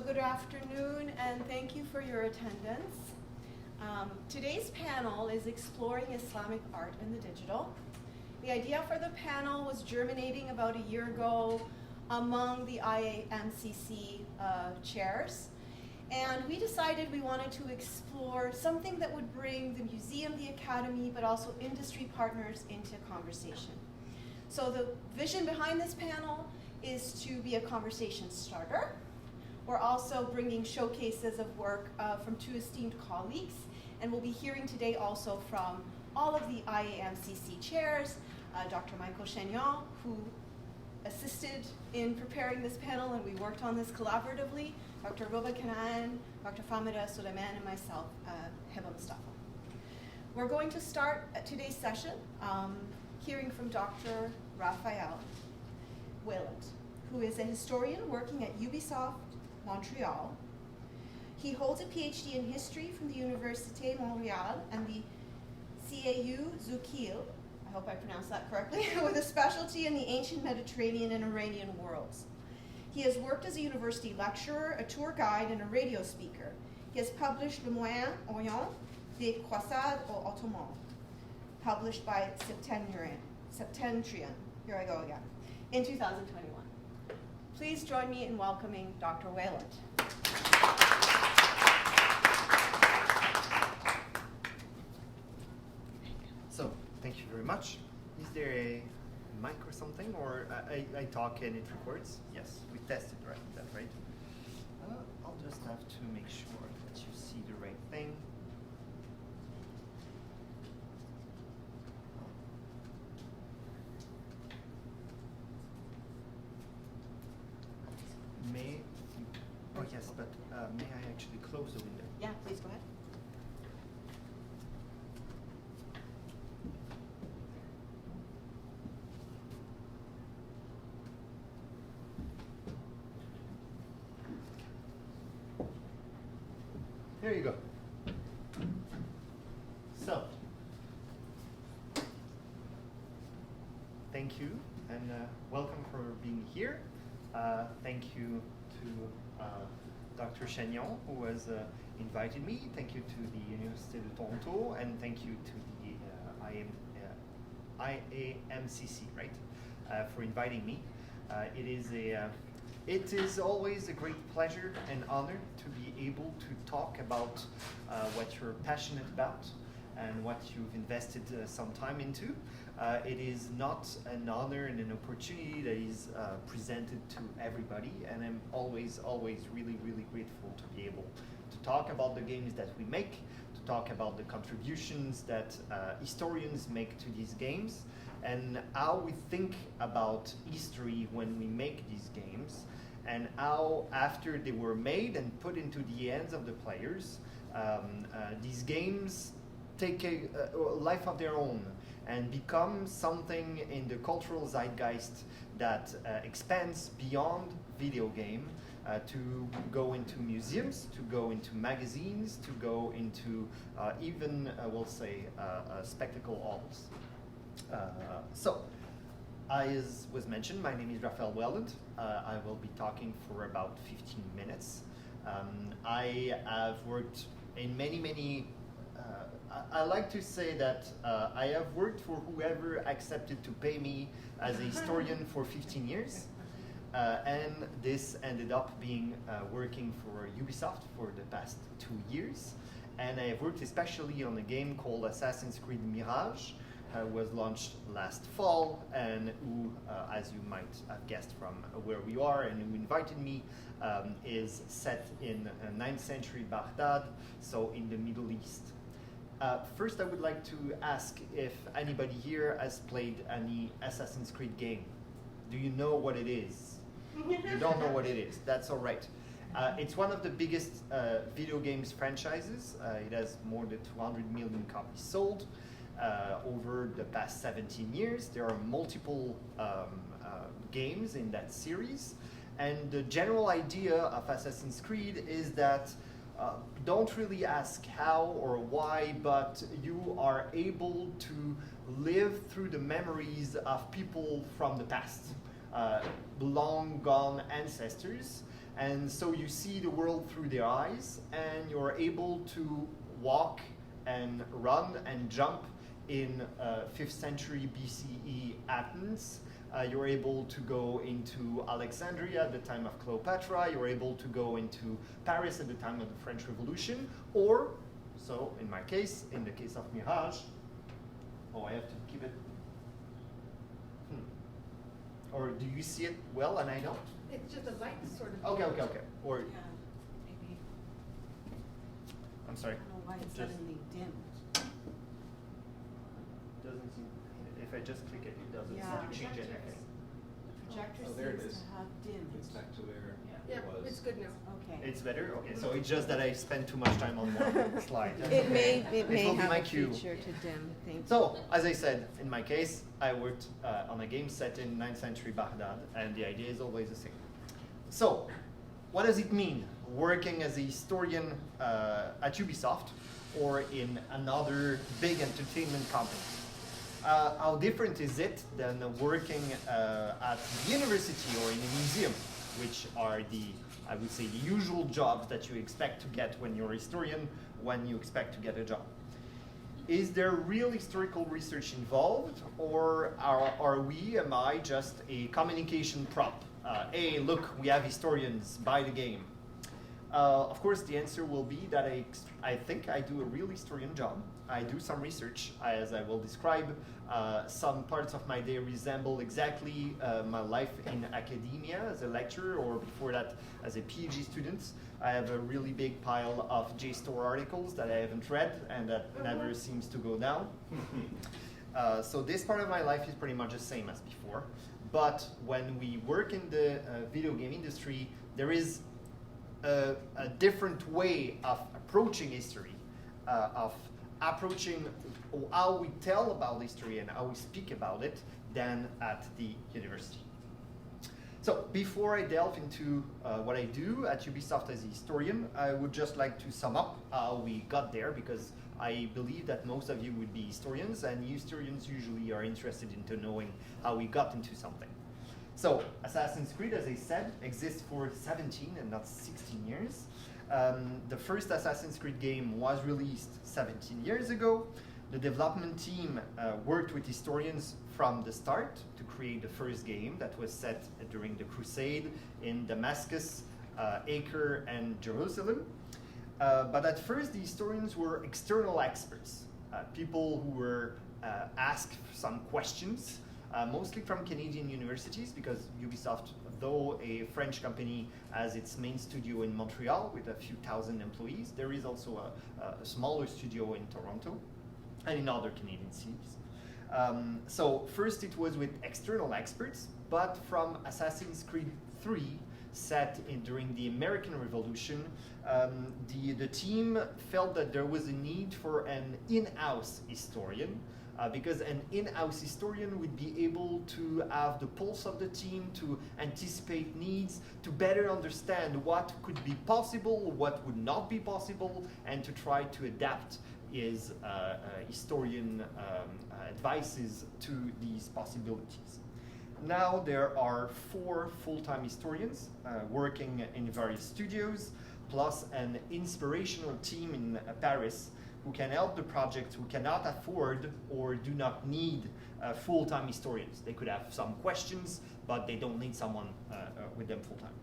good afternoon, and thank you for your attendance. Today's panel is exploring Islamic art in the digital. The idea for the panel was germinating about a year ago among the IAMCC chairs. And we decided we wanted to explore something that would bring the museum, the academy, but also industry partners into conversation. So the vision behind this panel is to be a conversation starter. We're also bringing showcases of work from two esteemed colleagues, and we'll be hearing today also from all of the IAMCC chairs, Dr. Michael Chagnon, who assisted in preparing this panel, and we worked on this collaboratively, Dr. Roba Kanaan, Dr. Famida Suleiman, and myself, Heba Mustafa. We're going to start today's session hearing from Dr. Raphaël Weyland, who is a historian working at Ubisoft, Montreal. He holds a PhD in history from the Université Montréal and the CAU Zuquil, I hope I pronounced that correctly, with a specialty in the ancient Mediterranean and Iranian worlds. He has worked as a university lecturer, a tour guide, and a radio speaker. He has published Le Moyen-Orient des Croisades Ottomans, published by Septentrion, here I go again, in 2021. Please join me in welcoming Dr. Weyland. So, thank you very much. Is there a mic or something, or I talk and it records? Yes, we tested that, right? I'll just have to make sure that you see the right thing. Oh yes, but may I actually close the window? Yeah, please go ahead. There you go. So, thank you and welcome for being here. Thank you to Dr. Chagnon, who has invited me. Thank you to the Université de Toronto, and thank you to the IAMCC, right, for inviting me. It is always a great pleasure and honor to be able to talk about what you're passionate about and what you've invested some time into. It is not an honor and an opportunity that is presented to everybody, and I'm always really grateful to be able to talk about the games that we make, to talk about the contributions that historians make to these games, and how we think about history when we make these games, and how after they were made and put into the hands of the players, these games take a life of their own and become something in the cultural zeitgeist that expands beyond video game to go into museums, to go into magazines, to go into even, we'll say, spectacle halls. So, as was mentioned, my name is Raphaël Weyland. I will be talking for about 15 minutes. I have worked in many I like to say that I have worked for whoever accepted to pay me as a historian for 15 years. And this ended up being working for Ubisoft for the past 2 years. And I have worked especially on a game called Assassin's Creed Mirage, was launched last fall, and who, as you might have guessed from where we are and who invited me, is set in 9th century Baghdad, so in the Middle East. First, I would like to ask if anybody here has played any Assassin's Creed game. Do you know what it is? You don't know what it is. That's all right. It's one of the biggest video games franchises. It has more than 200 million copies sold over the past 17 years. There are multiple games in that series. And the general idea of Assassin's Creed is that don't really ask how or why, but you are able to live through the memories of people from the past. long gone ancestors. And so you see the world through their eyes, and you're able to walk and run and jump in 5th century BCE Athens. You're able to go into Alexandria at the time of Cleopatra. You're able to go into Paris at the time of the French Revolution. Or, so in my case, in the case of Mirage, oh, I have to keep it. Or do you see it well and I don't? It's just the light sort of. Okay. Or, Yeah, maybe. I'm sorry. I don't know why it's Just- suddenly dim. Doesn't seem, if I just click it, it doesn't Yeah. seem to change anything. The projector Oh, there it seems is. to have dimmed. It's back to where Yeah, it was. it's good now. Okay. It's better? Okay, so it's just that I spent too much time on one slide. That's It okay. may will be have my a cue. feature to dim. Thank you. So, as I said, in my case, I worked on a game set in 9th century Baghdad, and the idea is always the same. So, what does it mean working as a historian at Ubisoft or in another big entertainment company? How different is it than working at the university or in a museum, which are I would say, the usual jobs that you expect to get when you're a historian, when you expect to get a job? Is there real historical research involved, or am I just a communication prop? Hey, look, we have historians, buy the game. Of course, the answer will be that I think I do a real historian job. I do some research, as I will describe. Some parts of my day resemble exactly my life in academia as a lecturer, or before that as a PhD student. I have a really big pile of JSTOR articles that I haven't read and that never seems to go down. So this part of my life is pretty much the same as before. But when we work in the video game industry, there is a different way of approaching history, of approaching how we tell about history and how we speak about it than at the university. So before I delve into what I do at Ubisoft as a historian, I would just like to sum up how we got there, because I believe that most of you would be historians, and historians usually are interested into knowing how we got into something. So Assassin's Creed, as I said, exists for 17 and not 16 years. The first Assassin's Creed game was released 17 years ago. The development team worked with historians from the start to create the first game that was set during the Crusade in Damascus, Acre, and Jerusalem. But at first, the historians were external experts, people who were asked some questions, mostly from Canadian universities, because Ubisoft, though a French company, has its main studio in Montreal with a few thousand employees. There is also a smaller studio in Toronto and in other Canadian cities. So first it was with external experts, but from Assassin's Creed 3, set during the American Revolution, the team felt that there was a need for an in-house historian, because an in-house historian would be able to have the pulse of the team, to anticipate needs, to better understand what could be possible, what would not be possible, and to try to adapt his historian advices to these possibilities. Now there are 4 full-time historians working in various studios, plus an inspirational team in Paris who can help the project who cannot afford or do not need full-time historians. They could have some questions, but they don't need someone with them full-time.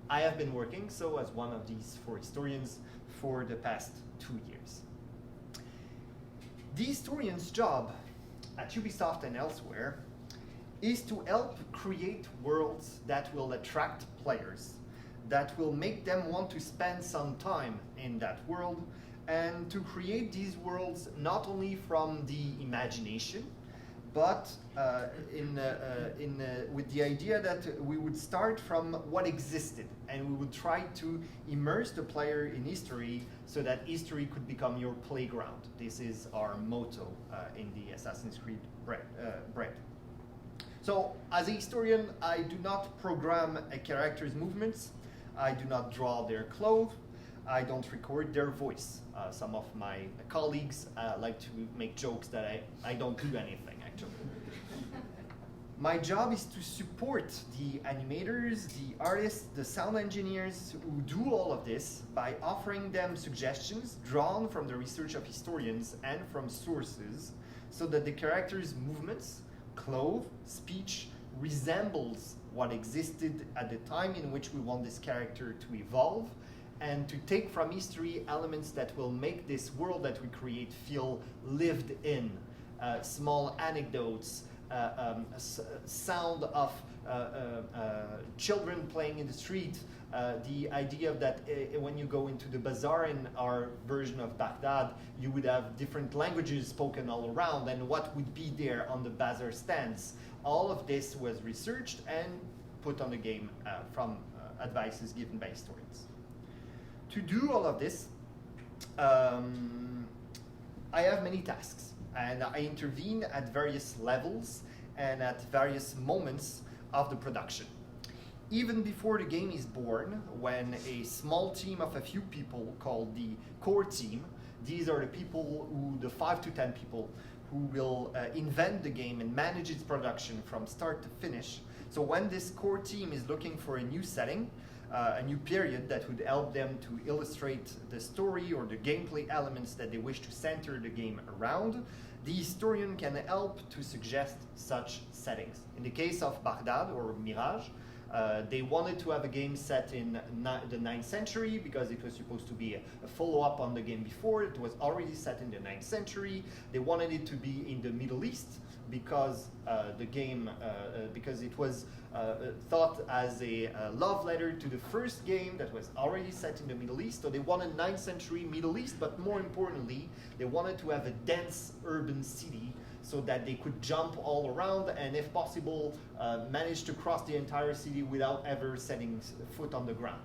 I have been working so as one of these 4 historians for the past 2 years. The historian's job at Ubisoft and elsewhere is to help create worlds that will attract players, that will make them want to spend some time in that world, and to create these worlds not only from the imagination, but with the idea that we would start from what existed, and we would try to immerse the player in history so that history could become your playground. This is our motto in the Assassin's Creed brand. So, as a historian, I do not program a character's movements. I do not draw their clothes. I don't record their voice. Some of my colleagues like to make jokes that I don't do anything, actually. My job is to support the animators, the artists, the sound engineers who do all of this by offering them suggestions drawn from the research of historians and from sources so that the characters' movements, clothes, speech resembles what existed at the time in which we want this character to evolve, and to take from history elements that will make this world that we create feel lived in. Small anecdotes, sound of children playing in the street, the idea that when you go into the bazaar in our version of Baghdad, you would have different languages spoken all around, and what would be there on the bazaar stands. All of this was researched and put on the game from advices given by historians. To do all of this, I have many tasks. And I intervene at various levels and at various moments of the production. Even before the game is born, when a small team of a few people called the core team, these are the people the 5 to 10 people who will invent the game and manage its production from start to finish. So when this core team is looking for a new setting, a new period that would help them to illustrate the story or the gameplay elements that they wish to center the game around, the historian can help to suggest such settings. In the case of Baghdad or Mirage, they wanted to have a game set in the 9th century because it was supposed to be a follow-up on the game before. It was already set in the 9th century. They wanted it to be in the Middle East because because it was thought as a love letter to the first game that was already set in the Middle East. So they wanted 9th century Middle East, but more importantly, they wanted to have a dense urban city so that they could jump all around and, if possible, manage to cross the entire city without ever setting foot on the ground.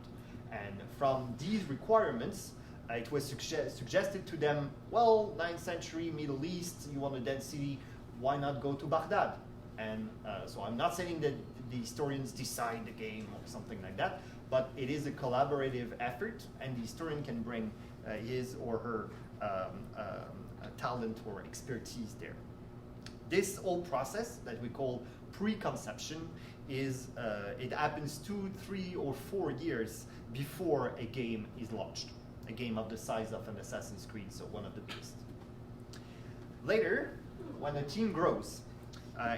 And from these requirements, it was suggested to them, well, 9th century Middle East, you want a dense city, why not go to Baghdad? And so I'm not saying that the historians decide the game or something like that, but it is a collaborative effort, and the historian can bring his or her talent or expertise there. This whole process that we call pre-conception is, it happens 2, 3, or 4 years before a game is launched. A game of the size of an Assassin's Creed, so one of the biggest. Later, when the team grows,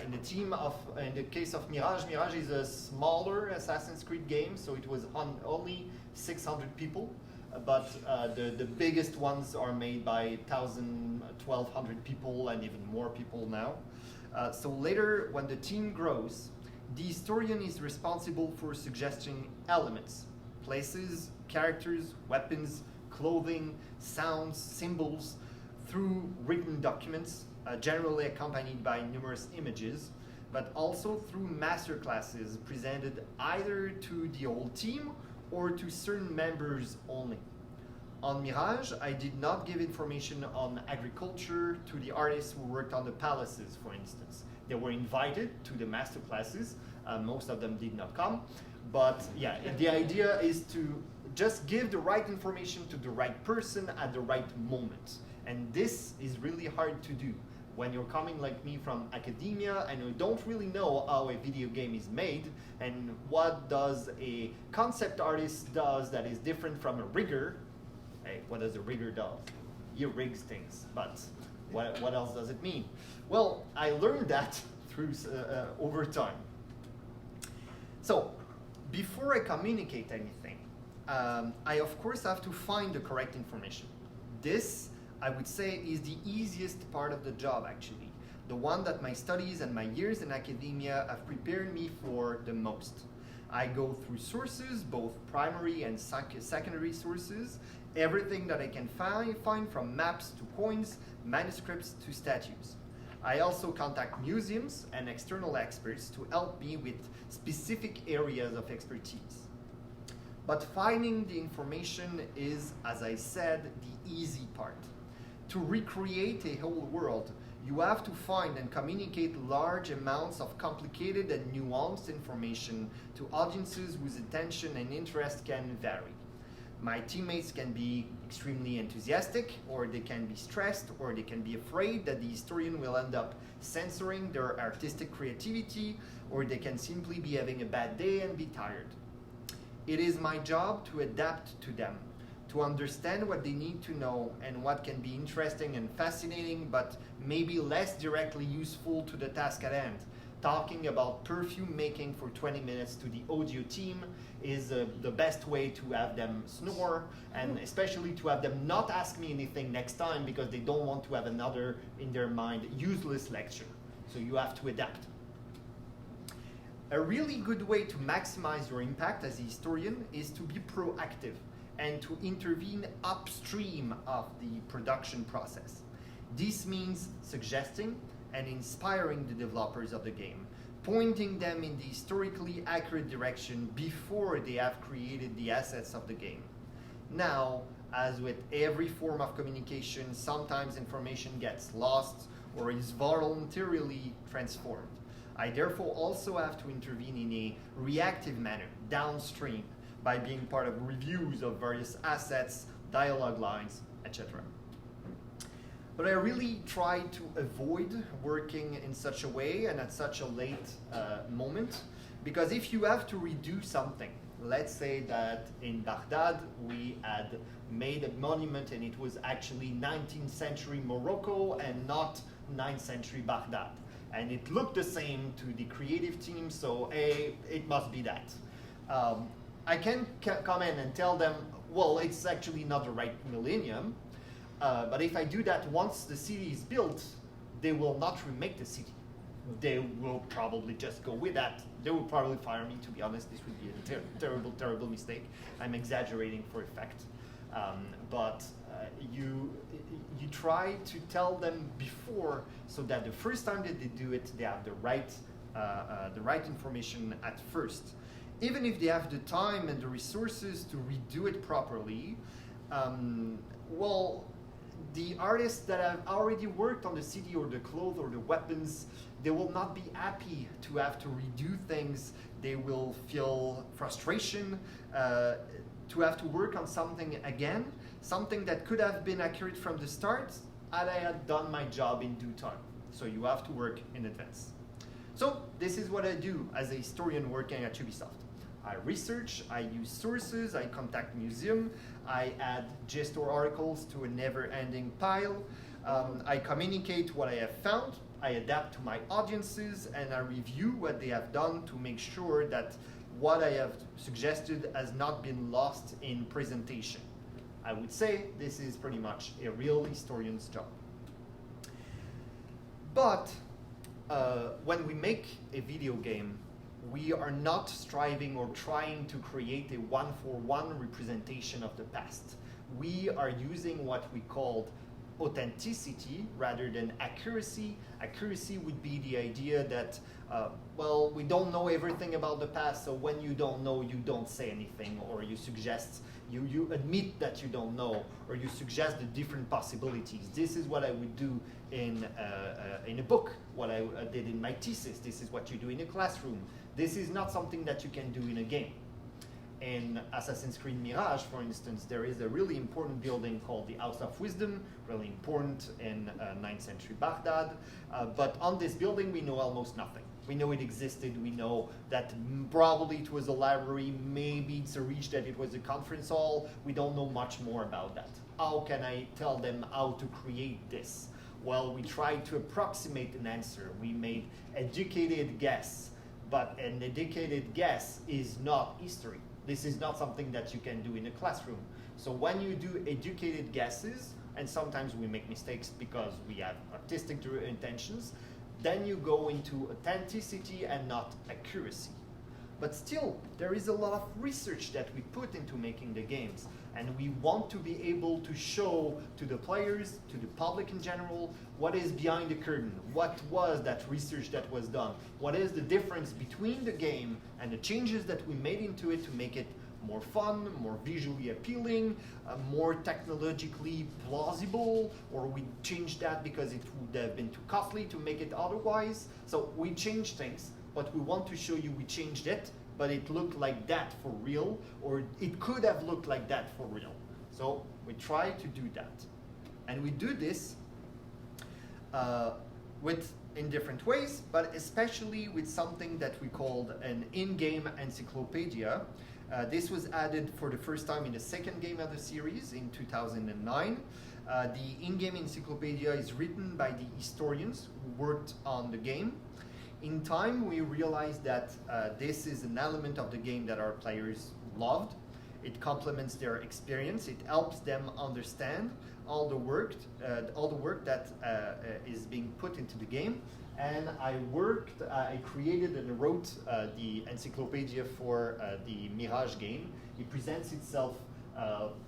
in the case of Mirage, Mirage is a smaller Assassin's Creed game, so it was only 600 people, but the biggest ones are made by 1,000, 1,200 people, and even more people now. So later, when the team grows, the historian is responsible for suggesting elements, places, characters, weapons, clothing, sounds, symbols, through written documents, generally accompanied by numerous images, but also through masterclasses presented either to the whole team or to certain members only. On Mirage, I did not give information on agriculture to the artists who worked on the palaces, for instance. They were invited to the masterclasses. Most of them did not come. But yeah, the idea is to just give the right information to the right person at the right moment. And this is really hard to do when you're coming like me from academia and you don't really know how a video game is made and what does a concept artist does that is different from a rigger. Hey, what does a rigger do? He rigs things, but what else does it mean? Well, I learned that through over time. So, before I communicate anything, I of course have to find the correct information. This, I would say, is the easiest part of the job, actually. The one that my studies and my years in academia have prepared me for the most. I go through sources, both primary and secondary sources, everything that I can find from maps to coins, manuscripts to statues. I also contact museums and external experts to help me with specific areas of expertise. But finding the information is, as I said, the easy part. To recreate a whole world, you have to find and communicate large amounts of complicated and nuanced information to audiences whose attention and interest can vary. My teammates can be extremely enthusiastic, or they can be stressed, or they can be afraid that the historian will end up censoring their artistic creativity, or they can simply be having a bad day and be tired. It is my job to adapt to them, to understand what they need to know and what can be interesting and fascinating, but maybe less directly useful to the task at hand. Talking about perfume making for 20 minutes to the audio team is the best way to have them snore, and especially to have them not ask me anything next time because they don't want to have another, in their mind, useless lecture. So you have to adapt. A really good way to maximize your impact as a historian is to be proactive and to intervene upstream of the production process. This means suggesting and inspiring the developers of the game, pointing them in the historically accurate direction before they have created the assets of the game. Now, as with every form of communication, sometimes information gets lost or is voluntarily transformed. I therefore also have to intervene in a reactive manner, downstream, by being part of reviews of various assets, dialogue lines, etc. But I really try to avoid working in such a way and at such a late moment, because if you have to redo something, let's say that in Baghdad we had made a monument and it was actually 19th century Morocco and not 9th century Baghdad. And it looked the same to the creative team, so it must be that. I can come in and tell them, well, it's actually not the right millennium, but if I do that once the city is built, they will not remake the city. They will probably just go with that. They will probably fire me, to be honest. This would be a terrible, terrible mistake. I'm exaggerating for effect. But you try to tell them before, so that the first time that they do it, they have the right information at first. Even if they have the time and the resources to redo it properly, well, the artists that have already worked on the city or the clothes or the weapons, they will not be happy to have to redo things. They will feel frustration to have to work on something again, something that could have been accurate from the start, and I had done my job in due time. So you have to work in advance. So this is what I do as a historian working at Ubisoft. I research, I use sources, I contact museum, I add gestor articles to a never-ending pile, I communicate what I have found, I adapt to my audiences, and I review what they have done to make sure that what I have suggested has not been lost in presentation. I would say this is pretty much a real historian's job. But when we make a video game, we are not striving or trying to create a one-for-one representation of the past. We are using what we called authenticity rather than accuracy. Accuracy would be the idea that, well, we don't know everything about the past, so when you don't know, you don't say anything, or you suggest, you admit that you don't know, or you suggest the different possibilities. This is what I would do in a book, what I did in my thesis. This is what you do in a classroom. This is not something that you can do in a game. In Assassin's Creed Mirage, for instance, there is a really important building called the House of Wisdom, really important in 9th century Baghdad. But on this building, we know almost nothing. We know it existed. We know that probably it was a library. Maybe it's a reach that it was a conference hall. We don't know much more about that. How can I tell them how to create this? Well, we tried to approximate an answer. We made educated guess, but an educated guess is not history. This is not something that you can do in a classroom. So when you do educated guesses, and sometimes we make mistakes because we have artistic intentions, then you go into authenticity and not accuracy. But still, there is a lot of research that we put into making the games, and we want to be able to show to the players, to the public in general, what is behind the curtain, what was that research that was done, what is the difference between the game and the changes that we made into it to make it more fun, more visually appealing, more technologically plausible, or we changed that because it would have been too costly to make it otherwise. So we changed things, but we want to show you we changed it, but it looked like that for real, or it could have looked like that for real. So we try to do that. And we do this in different ways, but especially with something that we called an in-game encyclopedia. This was added for the first time in the second game of the series in 2009. The in-game encyclopedia is written by the historians who worked on the game. In time, we realized that this is an element of the game that our players loved. It complements their experience. It helps them understand all the work that is being put into the game. And I created and wrote the encyclopedia for the Mirage game. It presents itself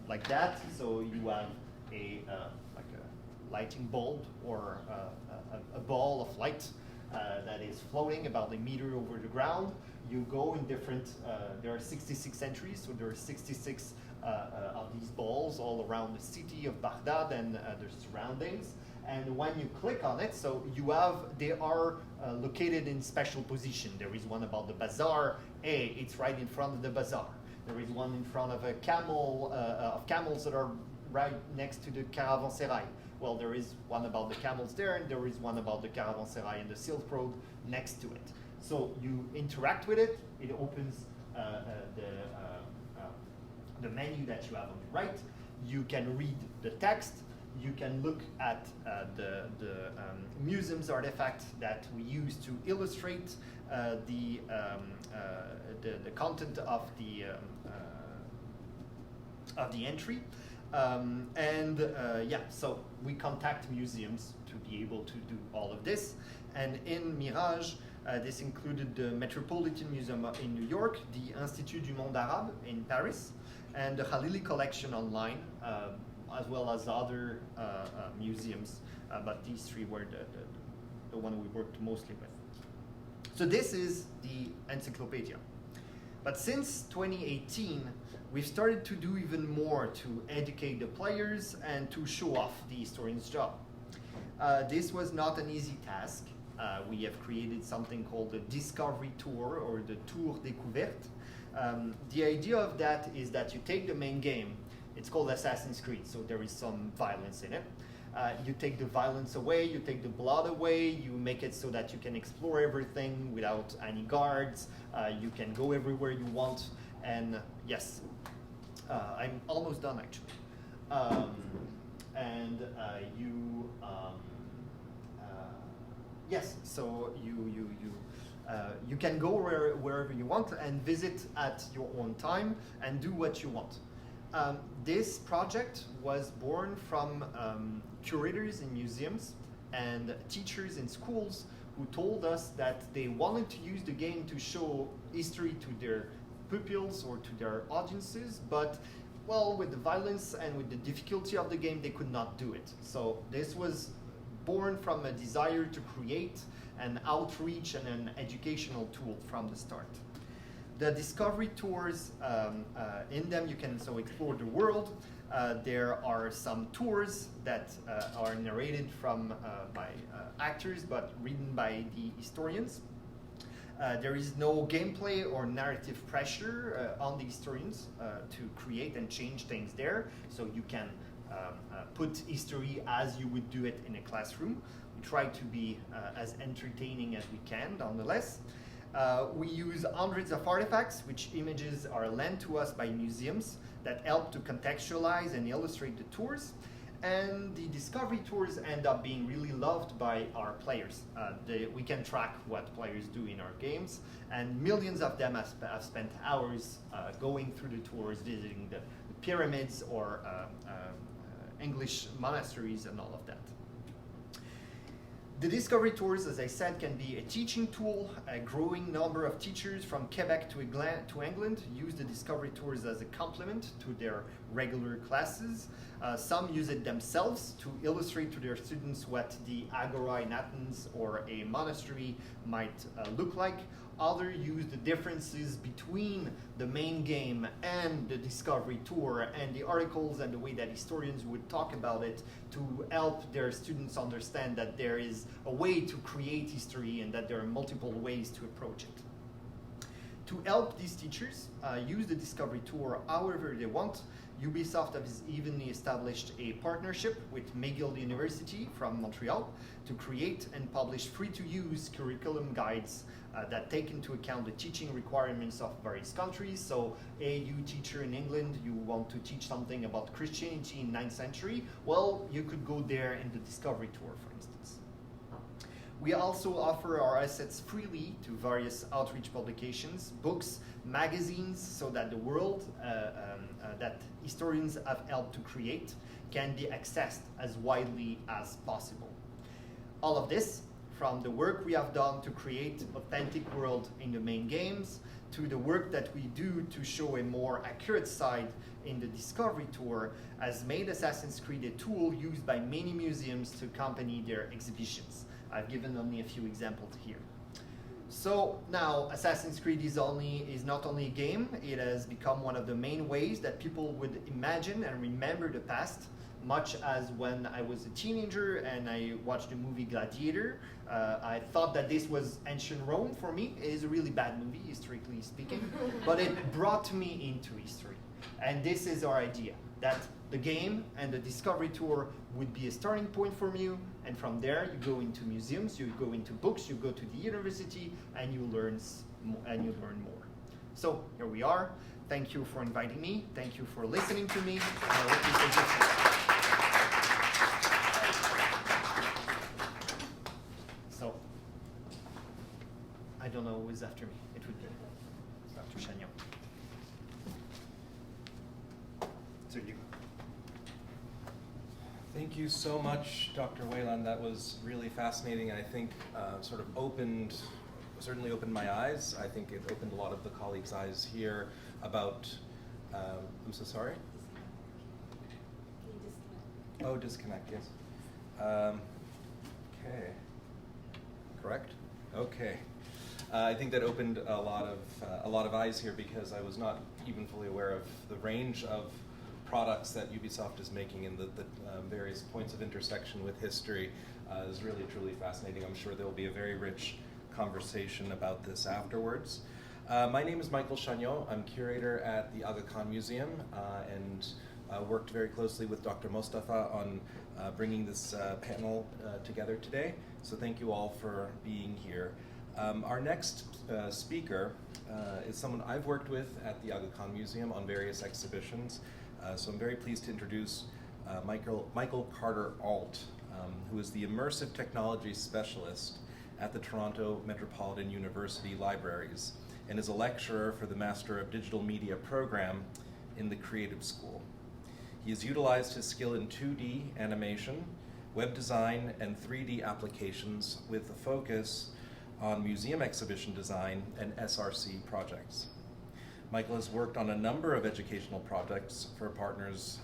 like that. So you have like a lighting bulb or a ball of light that is floating about a meter over the ground. You go in different, there are 66 entries, so there are 66 of these balls all around the city of Baghdad and their surroundings. And when you click on it, so they are located in special position. There is one about the bazaar. It's right in front of the bazaar. There is one in front of a camel, of camels that are right next to the caravanserai. Well, there is one about the camels there, and there is one about the caravanserai and the Silk Road next to it. So you interact with it. It opens the menu that you have on the right. You can read the text. You can look at the museum's artifact that we use to illustrate the content of the entry. So we contact museums to be able to do all of this. And in Mirage, this included the Metropolitan Museum in New York, the Institut du Monde Arabe in Paris, and the Khalili collection online, as well as other museums. But these three were the one we worked mostly with. So this is the encyclopedia. But since 2018, we've started to do even more to educate the players and to show off the historian's job. This was not an easy task. We have created something called the Discovery Tour, or the Tour Découverte. The idea of that is that you take the main game. It's called Assassin's Creed, so there is some violence in it. You take the violence away, you take the blood away, you make it so that you can explore everything without any guards. You can go everywhere you want, and yes, I'm almost done actually. Yes, so you can go wherever you want and visit at your own time and do what you want. This project was born from curators in museums and teachers in schools who told us that they wanted to use the game to show history to their pupils or to their audiences, but well, with the violence and with the difficulty of the game, they could not do it. So this was born from a desire to create an outreach and an educational tool from the start. The discovery tours, in them you can explore the world. There are some tours that are narrated by actors but written by the historians. There is no gameplay or narrative pressure on the historians to create and change things there, so you can put history as you would do it in a classroom. We try to be as entertaining as we can, nonetheless. We use hundreds of artifacts, which images are lent to us by museums that help to contextualize and illustrate the tours. And the discovery tours end up being really loved by our players. We can track what players do in our games, and millions of them have spent hours going through the tours, visiting the pyramids or English monasteries and all of that. The discovery tours, as I said, can be a teaching tool. A growing number of teachers from Quebec to England use the discovery tours as a complement to their regular classes. Some use it themselves to illustrate to their students what the agora in Athens or a monastery might look like. other use the differences between the main game and the discovery tour and the articles and the way that historians would talk about it to help their students understand that there is a way to create history and that there are multiple ways to approach it. To help these teachers use the discovery tour however they want, Ubisoft has even established a partnership with McGill University from Montreal to create and publish free-to-use curriculum guides that take into account the teaching requirements of various countries. So, you teacher in England, you want to teach something about Christianity in 9th century, well, you could go there in the Discovery Tour, for instance. We also offer our assets freely to various outreach publications, books, magazines, so that the world that historians have helped to create can be accessed as widely as possible. All of this, from the work we have done to create authentic world in the main games, to the work that we do to show a more accurate side in the Discovery Tour, has made Assassin's Creed a tool used by many museums to accompany their exhibitions. I've given only a few examples here. So now Assassin's Creed is not only a game, it has become one of the main ways that people would imagine and remember the past, much as when I was a teenager and I watched the movie Gladiator. I thought that this was ancient Rome for me. It is a really bad movie, historically speaking, but it brought me into history. And this is our idea, that the game and the Discovery Tour would be a starting point for you, and from there you go into museums, you go into books, you go to the university, and you learn more. So here we are. Thank you for inviting me. Thank you for listening to me. I hope you take it. So I don't know who is after me. It would be Dr. Chagnon. So you. Thank you so much, Dr. Weyland. That was really fascinating, and I think certainly opened my eyes. I think it opened a lot of the colleagues' eyes here about, I'm so sorry? Oh, disconnect, yes. Okay, correct? Okay. I think that opened a lot of eyes here because I was not even fully aware of the range of products that Ubisoft is making and the various points of intersection with history is really truly fascinating. I'm sure there will be a very rich conversation about this afterwards. My name is Michael Chagnon. I'm curator at the Aga Khan Museum and worked very closely with Dr. Mostafa on bringing this panel together today. So thank you all for being here. Our next speaker is someone I've worked with at the Aga Khan Museum on various exhibitions. So I'm very pleased to introduce Michael Carter-Arlt, who is the Immersive Technology Specialist at the Toronto Metropolitan University Libraries and is a lecturer for the Master of Digital Media program in the Creative School. He has utilized his skill in 2D animation, web design, and 3D applications with a focus on museum exhibition design and SRC projects. Michael has worked on a number of educational projects for partners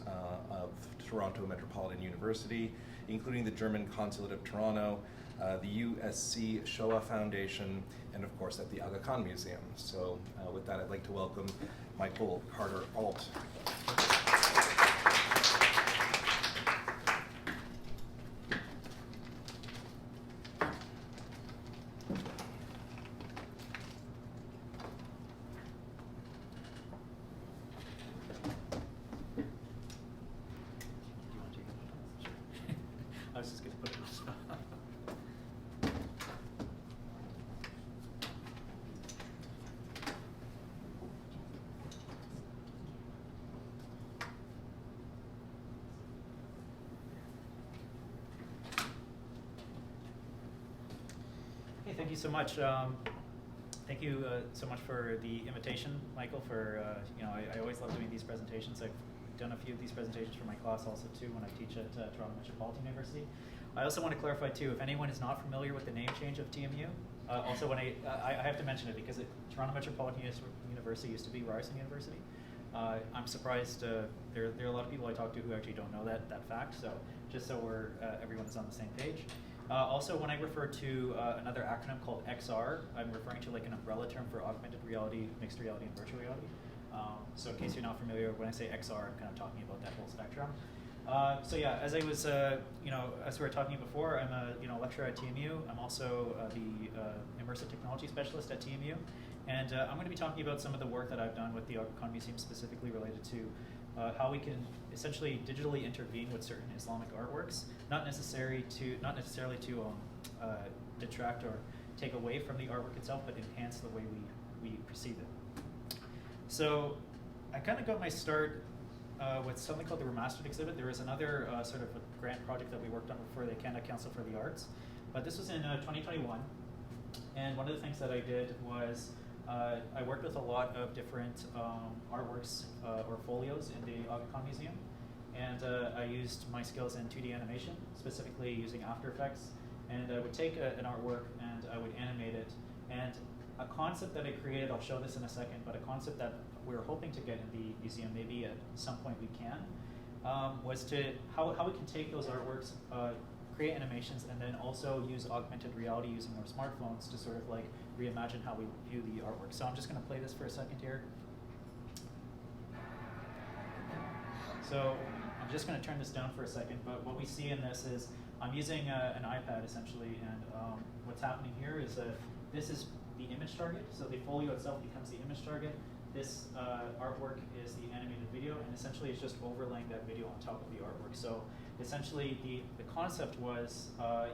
of Toronto Metropolitan University, including the German Consulate of Toronto, the USC Shoah Foundation, and of course at the Aga Khan Museum. So with that, I'd like to welcome Michael Carter-Arlt. I was just going to put it on. Hey, thank you so much. Thank you so much for the invitation, Michael. I always love doing these presentations. I've done a few of these presentations for my class also too when I teach at Toronto Metropolitan University. I also want to clarify too, if anyone is not familiar with the name change of TMU, also when I have to mention it because Toronto Metropolitan University used to be Ryerson University. I'm surprised there are a lot of people I talk to who actually don't know that fact. So just so everyone is on the same page. Also, when I refer to another acronym called XR, I'm referring to like an umbrella term for augmented reality, mixed reality, and virtual reality. So in case you're not familiar, when I say XR, I'm kind of talking about that whole spectrum. So yeah, as I was, as we were talking before, I'm a lecturer at TMU. I'm also the immersive technology specialist at TMU, and I'm going to be talking about some of the work that I've done with the Aga Khan Museum, specifically related to how we can essentially digitally intervene with certain Islamic artworks, not necessarily to detract or take away from the artwork itself, but enhance the way we perceive it. So I kind of got my start with something called the Remastered exhibit. There was another sort of a grant project that we worked on for the Canada Council for the Arts, but this was in 2021. And one of the things that I did was I worked with a lot of different artworks or folios in the Aga Khan Museum, and I used my skills in 2D animation, specifically using After Effects, and I would take an artwork and I would animate it. And a concept that I created, I'll show this in a second, but a concept that we're hoping to get in the museum, maybe at some point we can, was to how we can take those artworks, create animations, and then also use augmented reality using our smartphones to sort of like reimagine how we view the artwork. So I'm just going to play this for a second here. So I'm just going to turn this down for a second, but what we see in this is I'm using an iPad essentially, and what's happening here is this is the image target. So the folio itself becomes the image target. This artwork is the animated video, and essentially it's just overlaying that video on top of the artwork. So essentially the concept was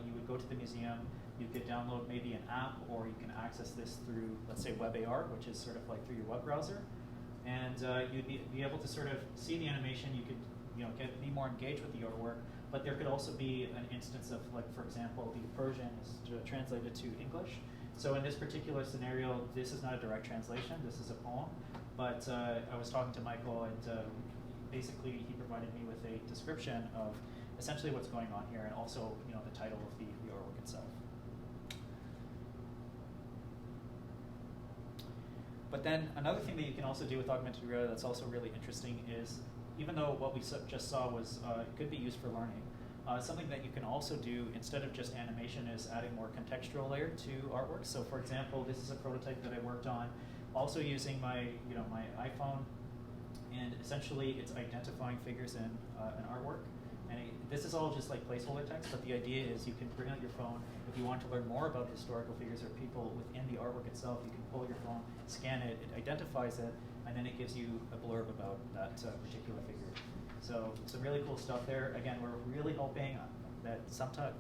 you would go to the museum, you could download maybe an app, or you can access this through, let's say, WebAR, which is sort of like through your web browser. And you'd be able to sort of see the animation, you could be more engaged with the artwork, but there could also be an instance of, like, for example, the Persian is translated to English. So in this particular scenario, this is not a direct translation, this is a poem, but I was talking to Michael, and basically he provided me with a description of essentially what's going on here, and also the title of the artwork itself. But then another thing that you can also do with augmented reality that's also really interesting is, even though what we just saw was could be used for learning, something that you can also do instead of just animation is adding more contextual layer to artwork. So for example, this is a prototype that I worked on, also using my my iPhone, and essentially it's identifying figures in an artwork. And this is all just like placeholder text, but the idea is you can bring out your phone. If you want to learn more about historical figures or people within the artwork itself, you can pull your phone, scan it, it identifies it, and then it gives you a blurb about that particular figure. So some really cool stuff there. Again, we're really hoping that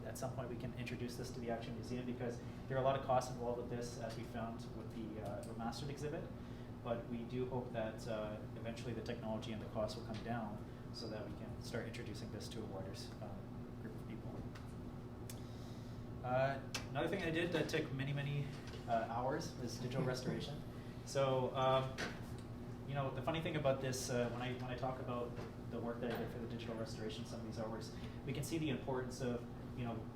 at some point we can introduce this to the actual museum, because there are a lot of costs involved with this, as we found with the Remastered exhibit. But we do hope that eventually the technology and the cost will come down so that we can start introducing this to a wider group of people. Another thing I did that took many hours was digital restoration. So the funny thing about this, when I talk about the work that I did for the digital restoration of some of these artworks, we can see the importance of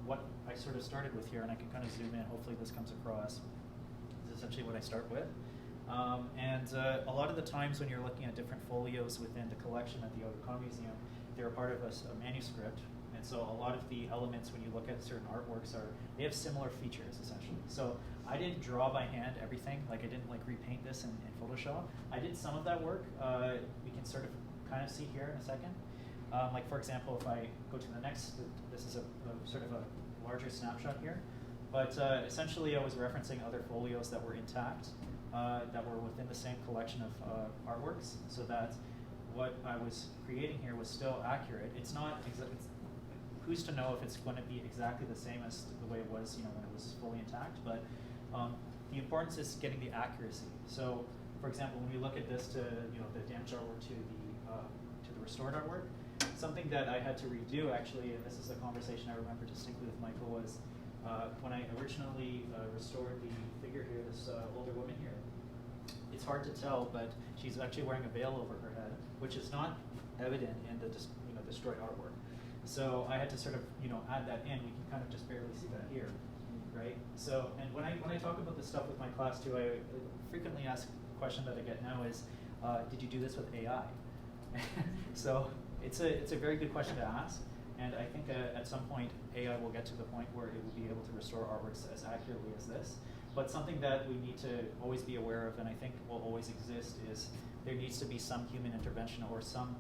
what I sort of started with here, and I can kind of zoom in. Hopefully this comes across. This is essentially what I start with. And a lot of the times when you're looking at different folios within the collection at the Aga Khan Museum, they're a part of a manuscript. And so a lot of the elements when you look at certain artworks they have similar features essentially. So I didn't draw by hand everything, like I didn't like repaint this in Photoshop. I did some of that work. We can sort of kind of see here in a second. Like for example, if I go to the next, this is a sort of a larger snapshot here. But essentially I was referencing other folios that were intact, that were within the same collection of artworks, so that what I was creating here was still accurate. It's not who's to know if it's going to be exactly the same as the way it was, when it was fully intact. But the importance is getting the accuracy. So, for example, when we look at this to the damaged artwork to the restored artwork, something that I had to redo actually, and this is a conversation I remember distinctly with Michael, was when I originally restored the figure here, this older woman here. It's hard to tell, but she's actually wearing a veil over her head, which is not evident in the destroyed artwork. So I had to sort of add that in. We can kind of just barely see that here, right? So, and when I talk about this stuff with my class too, I frequently ask a question that I get now is, did you do this with AI? So it's a very good question to ask. And I think at some point, AI will get to the point where it will be able to restore artworks as accurately as this. But something that we need to always be aware of, and I think will always exist, is there needs to be some human intervention or some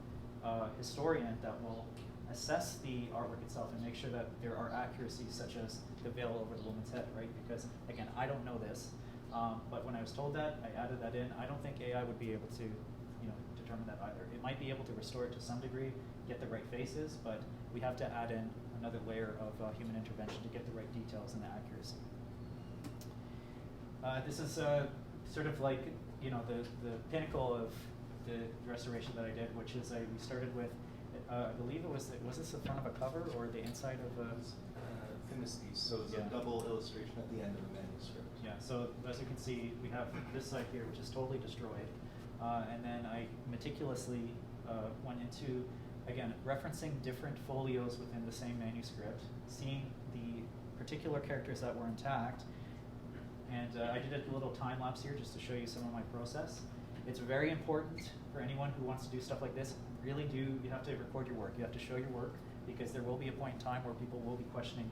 historian that will assess the artwork itself and make sure that there are accuracies such as the veil over the woman's head, right? Because again, I don't know this, but when I was told that, I added that in. I don't think AI would be able to, determine that either. It might be able to restore it to some degree, get the right faces, but we have to add in another layer of human intervention to get the right details and the accuracy. This is sort of like, the pinnacle of the restoration that I did, which is we started with, I believe was this the front of a cover or the inside of a? Finisties, so it's Yeah. a double illustration at the end of the manuscript. Yeah, so as you can see, we have this side here, which is totally destroyed. And then I meticulously went into, again, referencing different folios within the same manuscript, seeing the particular characters that were intact. And I did a little time lapse here just to show you some of my process. It's very important for anyone who wants to do stuff like this. You have to record your work. You have to show your work, because there will be a point in time where people will be questioning,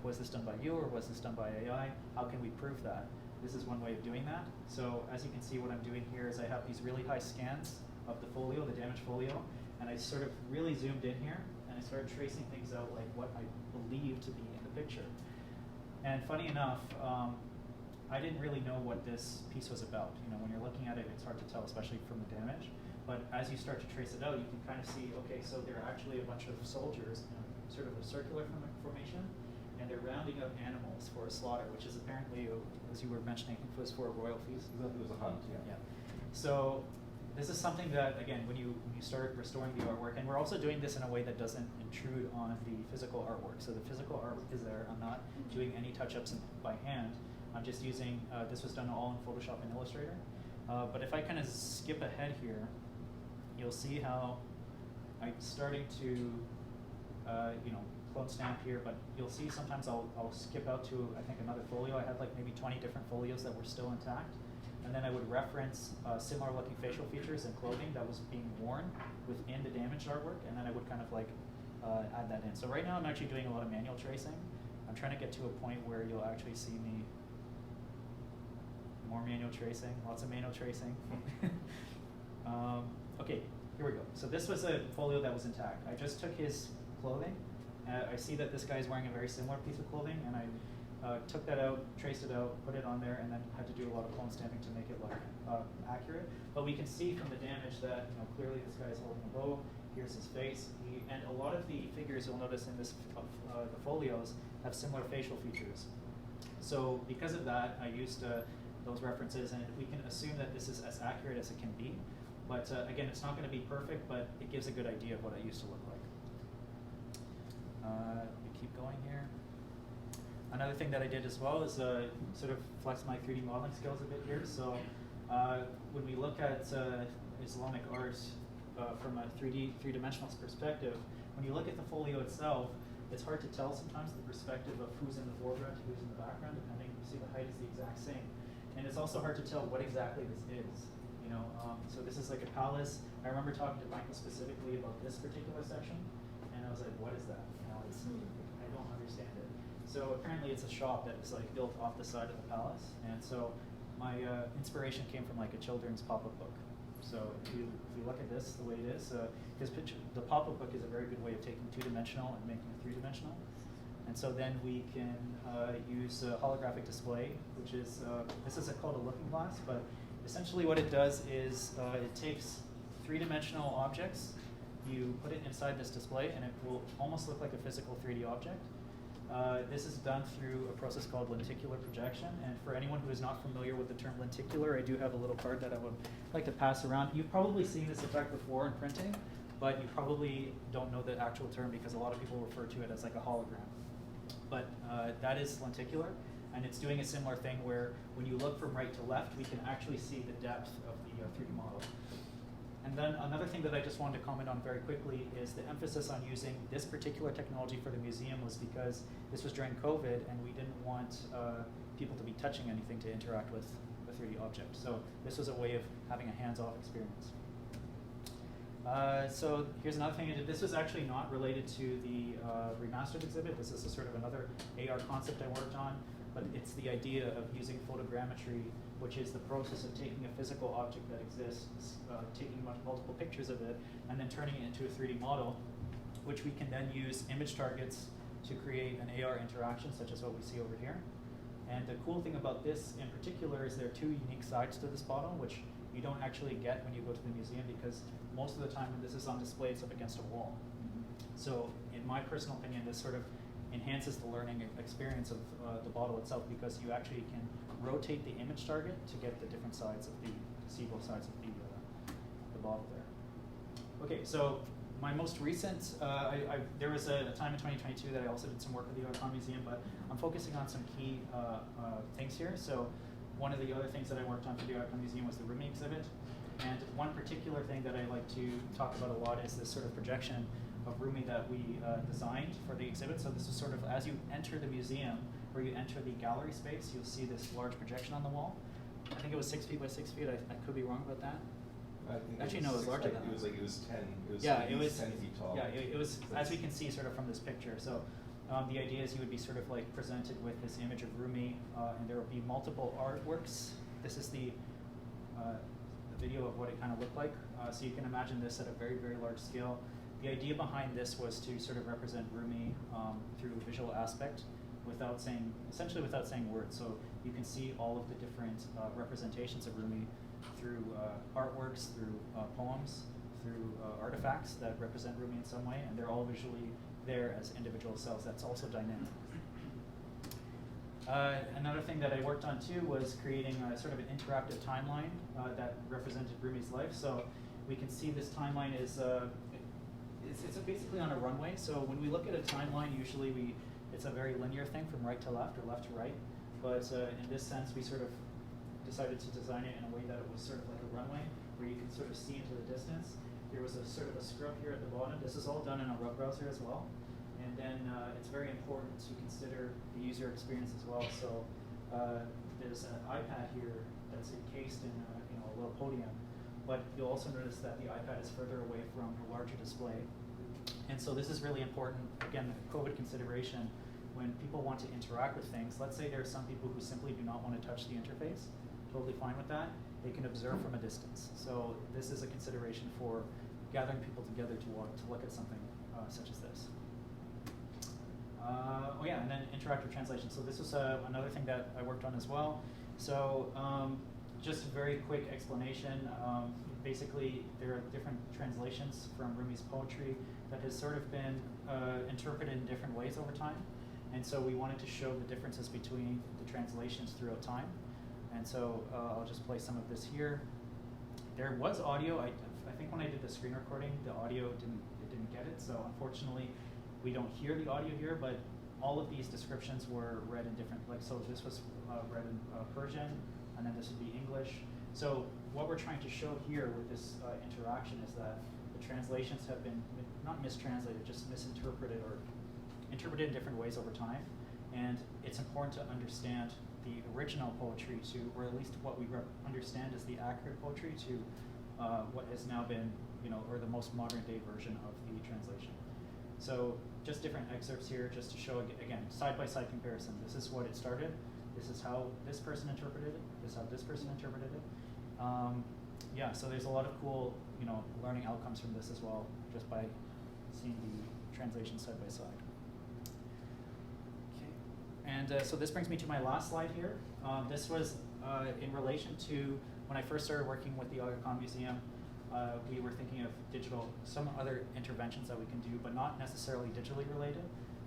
was this done by you or was this done by AI? How can we prove that? This is one way of doing that. So as you can see, what I'm doing here is I have these really high scans of the folio, the damaged folio, and I sort of really zoomed in here and I started tracing things out like what I believe to be in the picture. And funny enough, I didn't really know what this piece was about. When you're looking at it, it's hard to tell, especially from the damage. But as you start to trace it out, you can kind of see, okay, so there are actually a bunch of soldiers in sort of a circular formation, and they're rounding up animals for a slaughter, which is apparently, as you were mentioning, was for a royal feast. It was a hunt, yeah. So this is something that, again, when you start restoring the artwork, and we're also doing this in a way that doesn't intrude on the physical artwork. So the physical artwork is there. I'm not doing any touch-ups by hand. I'm just using, this was done all in Photoshop and Illustrator. But if I kind of skip ahead here, you'll see how I'm starting to, clone stamp here, but you'll see sometimes I'll skip out to, I think, another folio. I had like maybe 20 different folios that were still intact. And then I would reference similar looking facial features and clothing that was being worn within the damaged artwork, and then I would kind of like add that in. So right now I'm actually doing a lot of manual tracing. I'm trying to get to a point where you'll actually see me more manual tracing, lots of manual tracing. Okay, here we go. So this was a folio that was intact. I just took his clothing. I see that this guy is wearing a very similar piece of clothing, and I took that out, traced it out, put it on there, and then had to do a lot of clone stamping to make it look accurate. But we can see from the damage that clearly this guy is holding a bow. Here's his face, and a lot of the figures you'll notice in this the folios have similar facial features. So because of that, I used those references, and we can assume that this is as accurate as it can be. But again, it's not going to be perfect, but it gives a good idea of what I used to look like. We keep going here. Another thing that I did as well is sort of flex my 3D modeling skills a bit here. So when we look at Islamic art from a three-dimensional perspective, when you look at the folio itself, it's hard to tell sometimes the perspective of who's in the foreground and who's in the background, depending. You see the height is the exact same. And it's also hard to tell what exactly this is. So this is like a palace. I remember talking to Michael specifically about this particular section, and I was like, what is that? I don't understand it. So apparently it's a shop that is like built off the side of the palace, and so my inspiration came from like a children's pop-up book. So if you look at this the way it is, the pop-up book is a very good way of taking two-dimensional and making it three-dimensional. And so then we can use a holographic display, which is, this is called a looking glass, but essentially what it does is it takes three-dimensional objects, you put it inside this display, and it will almost look like a physical 3D object. This is done through a process called lenticular projection, and for anyone who is not familiar with the term lenticular, I do have a little card that I would like to pass around. You've probably seen this effect before in printing, but you probably don't know the actual term because a lot of people refer to it as like a hologram. But that is lenticular, and it's doing a similar thing where when you look from right to left, we can actually see the depth of the 3D model. And then another thing that I just wanted to comment on very quickly is the emphasis on using this particular technology for the museum was because this was during COVID, and we didn't want people to be touching anything to interact with the 3D object. So this was a way of having a hands-off experience. So here's another thing I did. This was actually not related to the Remastered exhibit. This is a sort of another AR concept I worked on, but it's the idea of using photogrammetry, which is the process of taking a physical object that exists, taking multiple pictures of it, and then turning it into a 3D model, which we can then use image targets to create an AR interaction, such as what we see over here. And the cool thing about this in particular is there are two unique sides to this model, which you don't actually get when you go to the museum, because most of the time when this is on display, it's up against a wall. So in my personal opinion, this sort of enhances the learning experience of the bottle itself, because you actually can rotate the image target to get the different sides of see both sides of the bottle there. Okay, so my most recent, there was a time in 2022 that I also did some work at the Aga Khan Museum, but I'm focusing on some key things here. So one of the other things that I worked on for the Aga Khan Museum was the Rumi exhibit. And one particular thing that I like to talk about a lot is this sort of projection of Rumi that we designed for the exhibit. So this is sort of, as you enter the museum, or you enter the gallery space, you'll see this large projection on the wall. I think it was 6 feet by 6 feet. I could be wrong about that. I think Actually, no, it was larger than that. It was 10. It was Yeah, at it least was 10 feet tall. Yeah, it was, as we can see sort of from this picture. So the idea is you would be sort of like presented with this image of Rumi, and there will be multiple artworks. This is the video of what it kind of looked like. So you can imagine this at a very, very large scale. The idea behind this was to sort of represent Rumi through a visual aspect, essentially without saying words. So you can see all of the different representations of Rumi through artworks, through poems, through artifacts that represent Rumi in some way, and they're all visually there as individual cells. That's also dynamic. Another thing that I worked on too was creating a sort of an interactive timeline that represented Rumi's life. So we can see this timeline is it's basically on a runway. So when we look at a timeline, usually it's a very linear thing from right to left or left to right. But in this sense, we sort of decided to design it in a way that it was sort of like a runway, where you can sort of see into the distance. There was a sort of a scrub here at the bottom. This is all done in a web browser as well. And then it's very important to consider the user experience as well. So there's an iPad here that's encased in a little podium, but you'll also notice that the iPad is further away from a larger display. And so this is really important, again, the COVID consideration. When people want to interact with things, let's say there are some people who simply do not want to touch the interface, totally fine with that. They can observe from a distance. So this is a consideration for gathering people together to look at something such as this. Oh yeah, and then interactive translation. So this was another thing that I worked on as well. So just a very quick explanation. Basically, there are different translations from Rumi's poetry that has sort of been interpreted in different ways over time. And so we wanted to show the differences between the translations throughout time. And so I'll just play some of this here. There was audio. I think when I did the screen recording, the audio didn't get it. So unfortunately, we don't hear the audio here, but all of these descriptions were read in different, so this was read in Persian, and then this would be English. So what we're trying to show here with this interaction is that the translations have been not mistranslated, just misinterpreted or interpreted in different ways over time. And it's important to understand the original poetry or at least what we understand as the accurate poetry to what has now been, or the most modern day version of the translation. So just different excerpts here just to show, again, side-by-side comparison. This is what it started. This is how this person interpreted it. This is how this person interpreted it. Yeah, so there's a lot of cool, learning outcomes from this as well, just by seeing the translation side by side. Okay, and so this brings me to my last slide here. This was in relation to when I first started working with the Aga Khan Museum. We were thinking of some other interventions that we can do, but not necessarily digitally related.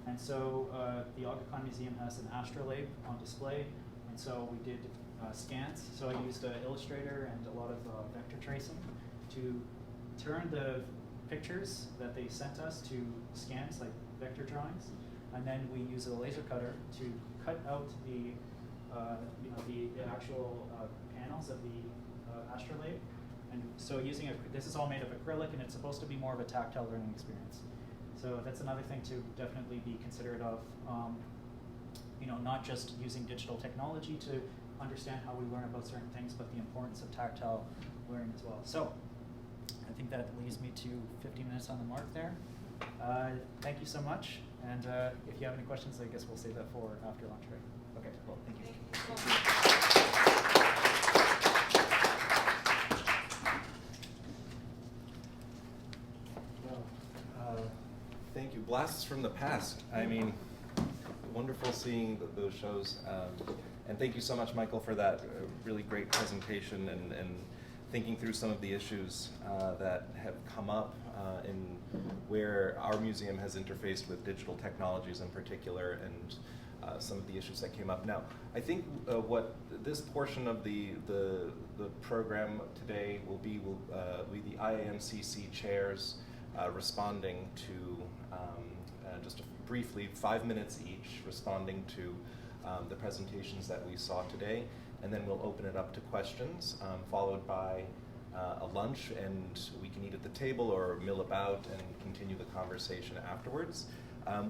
And so the Aga Khan Museum has an astrolabe on display, and so we did scans. So I used Illustrator and a lot of vector tracing to turn the pictures that they sent us to scans, like vector drawings, and then we use a laser cutter to cut out the actual panels of the astrolabe. And so this is all made of acrylic, and it's supposed to be more of a tactile learning experience. So that's another thing to definitely be considerate of. Not just using digital technology to understand how we learn about certain things, but the importance of tactile learning as well. So I think that leaves me to 15 minutes on the mark there. Thank you so much. And if you have any questions, I guess we'll save that for after lunch break. Okay, well, thank you. Thank you. Blasts from the past. I mean, wonderful seeing those shows. And thank you so much, Michael, for that really great presentation and thinking through some of the issues that have come up in where our museum has interfaced with digital technologies in particular, and some of the issues that came up. Now, I think what this portion of the program today will be the IAMCC chairs responding to just briefly 5 minutes each, responding to the presentations that we saw today, and then we'll open it up to questions, followed by a lunch, and we can eat at the table or mill about and continue the conversation afterwards.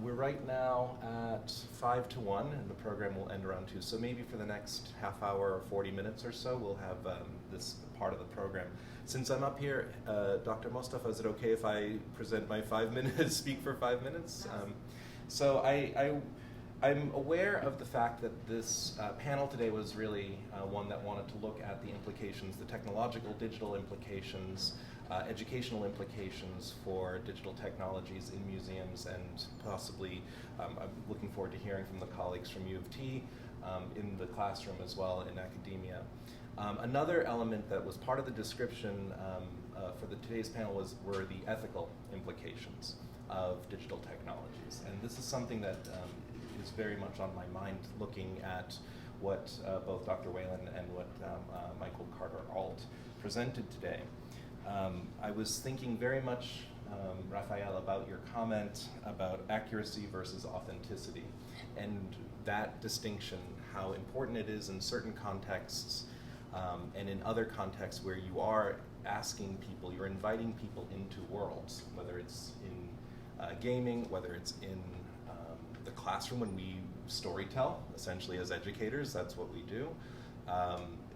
We're right now at 5 to 1, and the program will end around 2. So maybe for the next half hour or 40 minutes or so, we'll have this part of the program. Since I'm up here, Dr. Mostafa, is it okay if I present my 5 minutes, speak for 5 minutes? So I'm aware of the fact that this panel today was really one that wanted to look at the implications, the technological, digital implications, educational implications for digital technologies in museums, and possibly I'm looking forward to hearing from the colleagues from U of T in the classroom as well in academia. Another element that was part of the description for today's panel were the ethical implications of digital technologies. And this is something that is very much on my mind, looking at what both Dr. Weyland and what Michael Carter-Arlt presented today. I was thinking very much, Raphael, about your comment about accuracy versus authenticity, and that distinction, how important it is in certain contexts and in other contexts where you are asking people, you're inviting people into worlds, whether it's in gaming, whether it's in the classroom when we storytell, essentially as educators, that's what we do.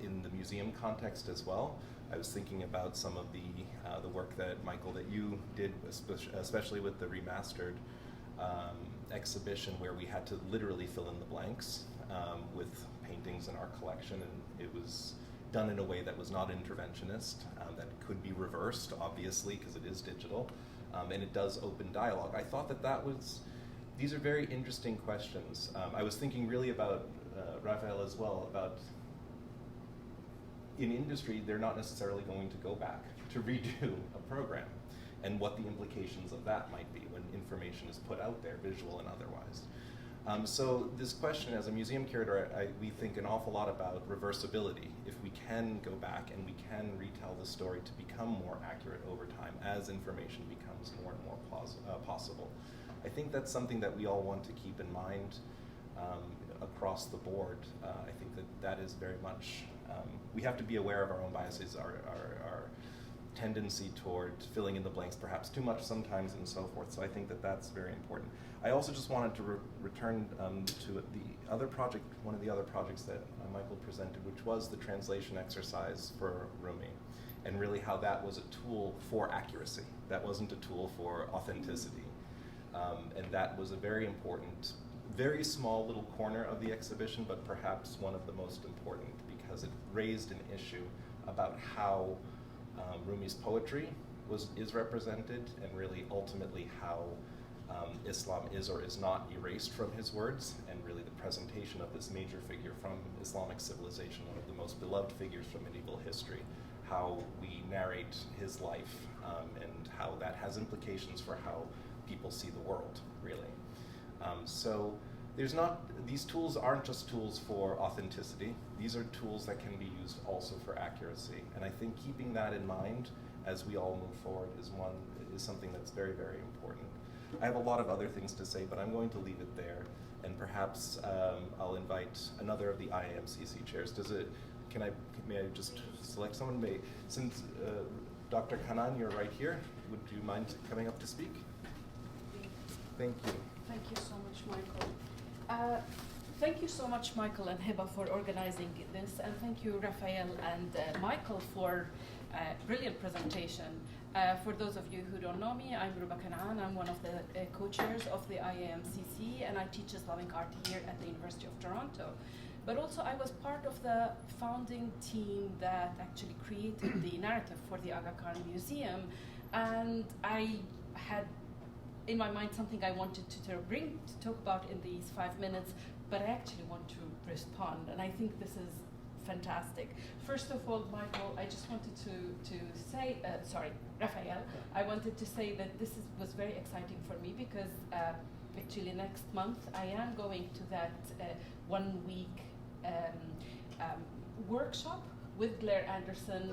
In the museum context as well, I was thinking about some of the work that, Michael, that you did, especially with the Remastered exhibition, where we had to literally fill in the blanks with paintings in our collection, and it was done in a way that was not interventionist, that could be reversed, obviously, because it is digital, and it does open dialogue. I thought these are very interesting questions. I was thinking really about, Raphael as well, about in industry, they're not necessarily going to go back to redo a program, and what the implications of that might be when information is put out there, visual and otherwise. So this question, as a museum curator, we think an awful lot about reversibility. If we can go back and we can retell the story to become more accurate over time as information becomes more and more possible. I think that's something that we all want to keep in mind across the board. I think that is very much, we have to be aware of our own biases, our tendency toward filling in the blanks perhaps too much sometimes and so forth. So I think that's very important. I also just wanted to return to the other project, one of the other projects that Michael presented, which was the translation exercise for Rumi, and really how that was a tool for accuracy. That wasn't a tool for authenticity. And that was a very important, very small little corner of the exhibition, but perhaps one of the most important, because it raised an issue about how Rumi's poetry is represented, and really ultimately how Islam is or is not erased from his words, and really the presentation of this major figure from Islamic civilization, one of the most beloved figures from medieval history, how we narrate his life, and how that has implications for how people see the world, really. So these tools aren't just tools for authenticity. These are tools that can be used also for accuracy. And I think keeping that in mind as we all move forward is something that's very, very important. I have a lot of other things to say, but I'm going to leave it there. And perhaps I'll invite another of the IAMCC chairs. May I just select someone? Since Dr. Kanan, you're right here, would you mind coming up to speak? Thank you. Thank you so much, Michael. Thank you so much, Michael and Hiba, for organizing this, and thank you, Raphael and Michael, for brilliant presentation. For those of you who don't know me, I'm Aga Khan. I'm one of the co-chairs of the IAMCC, and I teach Islamic art here at the University of Toronto. But also, I was part of the founding team that actually created the narrative for the Aga Khan Museum, and I had in my mind something I wanted to talk about in these 5 minutes, but I actually want to respond, and I think this is fantastic. First of all, Michael, I just wanted to say, Raphael, I wanted to say that this was very exciting for me because actually next month I am going to that 1 week workshop with Blair Anderson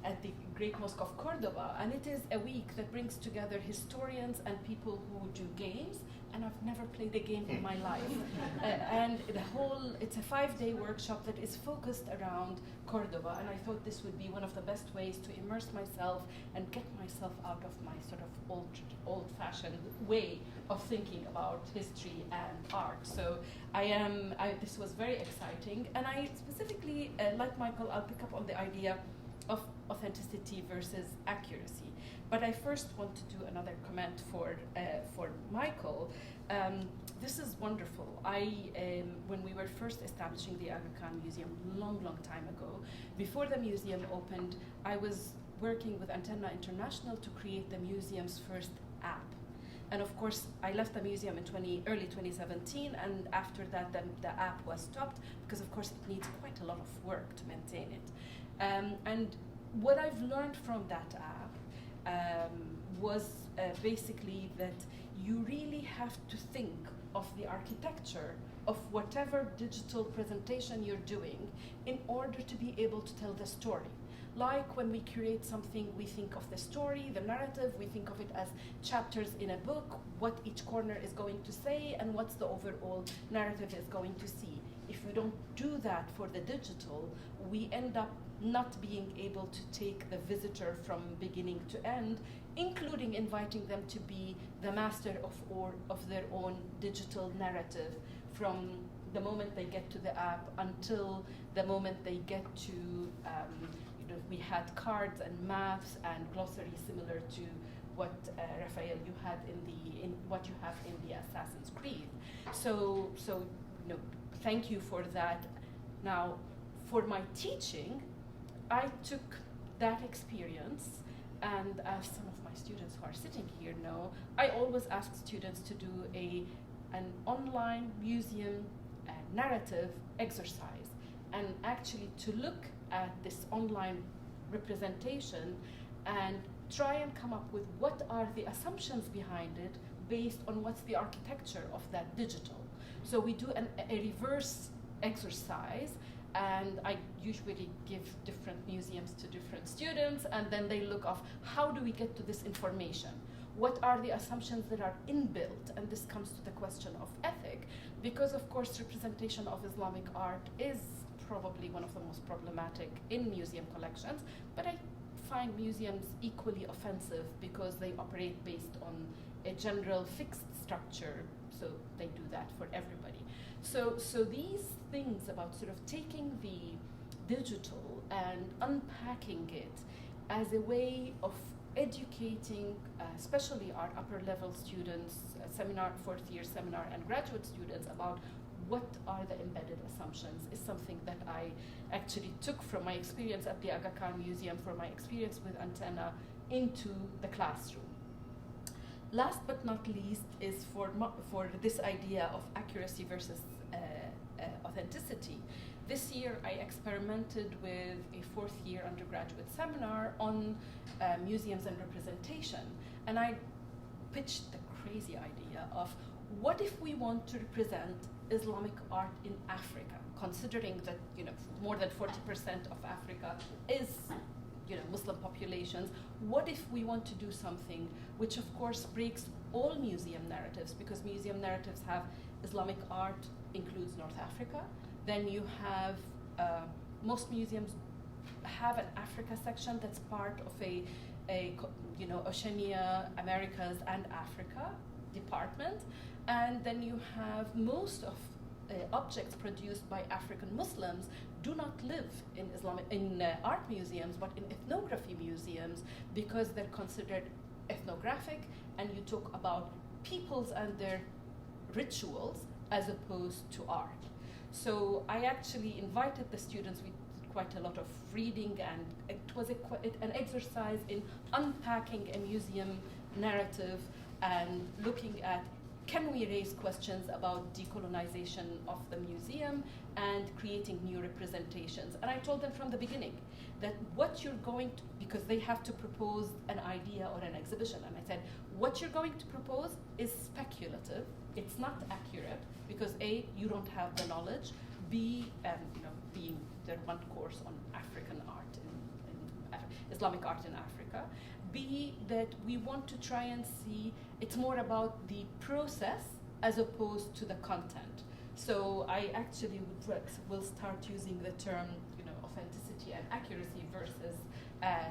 at the Great Mosque of Cordoba, and it is a week that brings together historians and people who do games, and I've never played a game in my life. And it's a 5-day workshop that is focused around Cordoba, and I thought this would be one of the best ways to immerse myself and get myself out of my sort of old-fashioned way of thinking about history and art. So this was very exciting, and I specifically, like Michael, I'll pick up on the idea of authenticity versus accuracy. But I first want to do another comment for Michael. This is wonderful. When we were first establishing the Aga Khan Museum long time ago, before the museum opened, I was working with Antenna International to create the museum's first app. And of course, I left the museum in early 2017, and after that, the app was stopped because, of course, it needs quite a lot of work to maintain it. And what I've learned from that app was basically that you really have to think of the architecture of whatever digital presentation you're doing in order to be able to tell the story. Like when we create something, we think of the story, the narrative, we think of it as chapters in a book, what each corner is going to say, and what's the overall narrative is going to see. If we don't do that for the digital, we end up not being able to take the visitor from beginning to end, including inviting them to be the master of their own digital narrative from the moment they get to the app until the moment they get to, we had cards and maps and glossaries similar to what Raphael you had in what you have in the Assassin's Creed. So thank you for that. Now, for my teaching, I took that experience, and as some of my students who are sitting here know, I always ask students to do an online museum narrative exercise, and actually to look at this online representation and try and come up with what are the assumptions behind it based on what's the architecture of that digital. So we do a reverse exercise, and I usually give different museums to different students, and then they look of how do we get to this information? What are the assumptions that are inbuilt? And this comes to the question of ethic, because of course representation of Islamic art is probably one of the most problematic in museum collections, but I find museums equally offensive because they operate based on a general fixed structure, so they do that for everybody. So these things about sort of taking the digital and unpacking it as a way of educating, especially our upper level students, fourth year seminar and graduate students about what are the embedded assumptions is something that I actually took from my experience at the Aga Khan Museum, from my experience with Antenna, into the classroom. Last but not least is for this idea of accuracy versus authenticity. This year I experimented with a fourth year undergraduate seminar on museums and representation, and I pitched the crazy idea of what if we want to represent Islamic art in Africa, considering that more than 40% of Africa is Muslim populations. What if we want to do something which of course breaks all museum narratives, because museum narratives have Islamic art includes North Africa, then you have most museums have an Africa section that's part of a Oceania, Americas, and Africa department. And then you have most of objects produced by African Muslims do not live in art museums, but in ethnography museums, because they're considered ethnographic, and you talk about peoples and their rituals as opposed to art. So I actually invited the students. We did quite a lot of reading, and it was an exercise in unpacking a museum narrative and looking at, can we raise questions about decolonization of the museum and creating new representations? And I told them from the beginning that what you're going to, because they have to propose an idea or an exhibition, and I said, what you're going to propose is speculative. It's not accurate, because A, you don't have the knowledge. B, being their one course on African art, Islamic art in Africa. B, that we want to try and see, it's more about the process as opposed to the content. So I actually will start using the term, authenticity and accuracy versus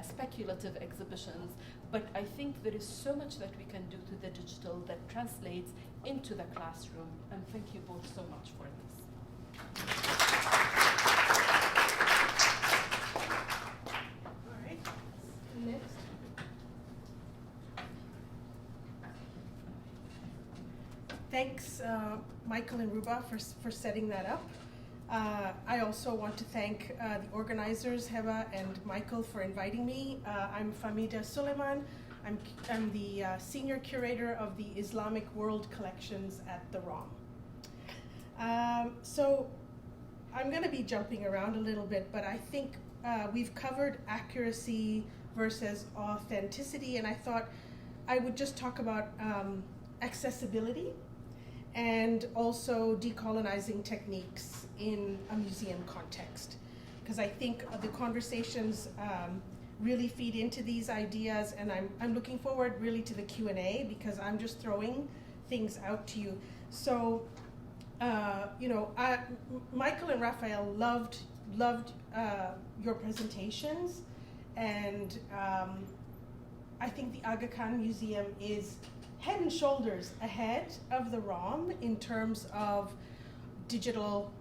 speculative exhibitions. But I think there is so much that we can do to the digital that translates into the classroom. And thank you both so much for this. All right. Next. Thanks, Michael and Ruba, for setting that up. I also want to thank the organizers, Heba and Michael, for inviting me. I'm Famida Suleiman. I'm the senior curator of the Islamic World Collections at the ROM. So I'm going to be jumping around a little bit, but I think we've covered accuracy versus authenticity, and I thought I would just talk about accessibility and also decolonizing techniques in a museum context. Because I think the conversations really feed into these ideas, and I'm looking forward really to the Q&A, because I'm just throwing things out to you. So, Michael and Raphael loved your presentations, and I think the Aga Khan Museum is head and shoulders ahead of the ROM in terms of digital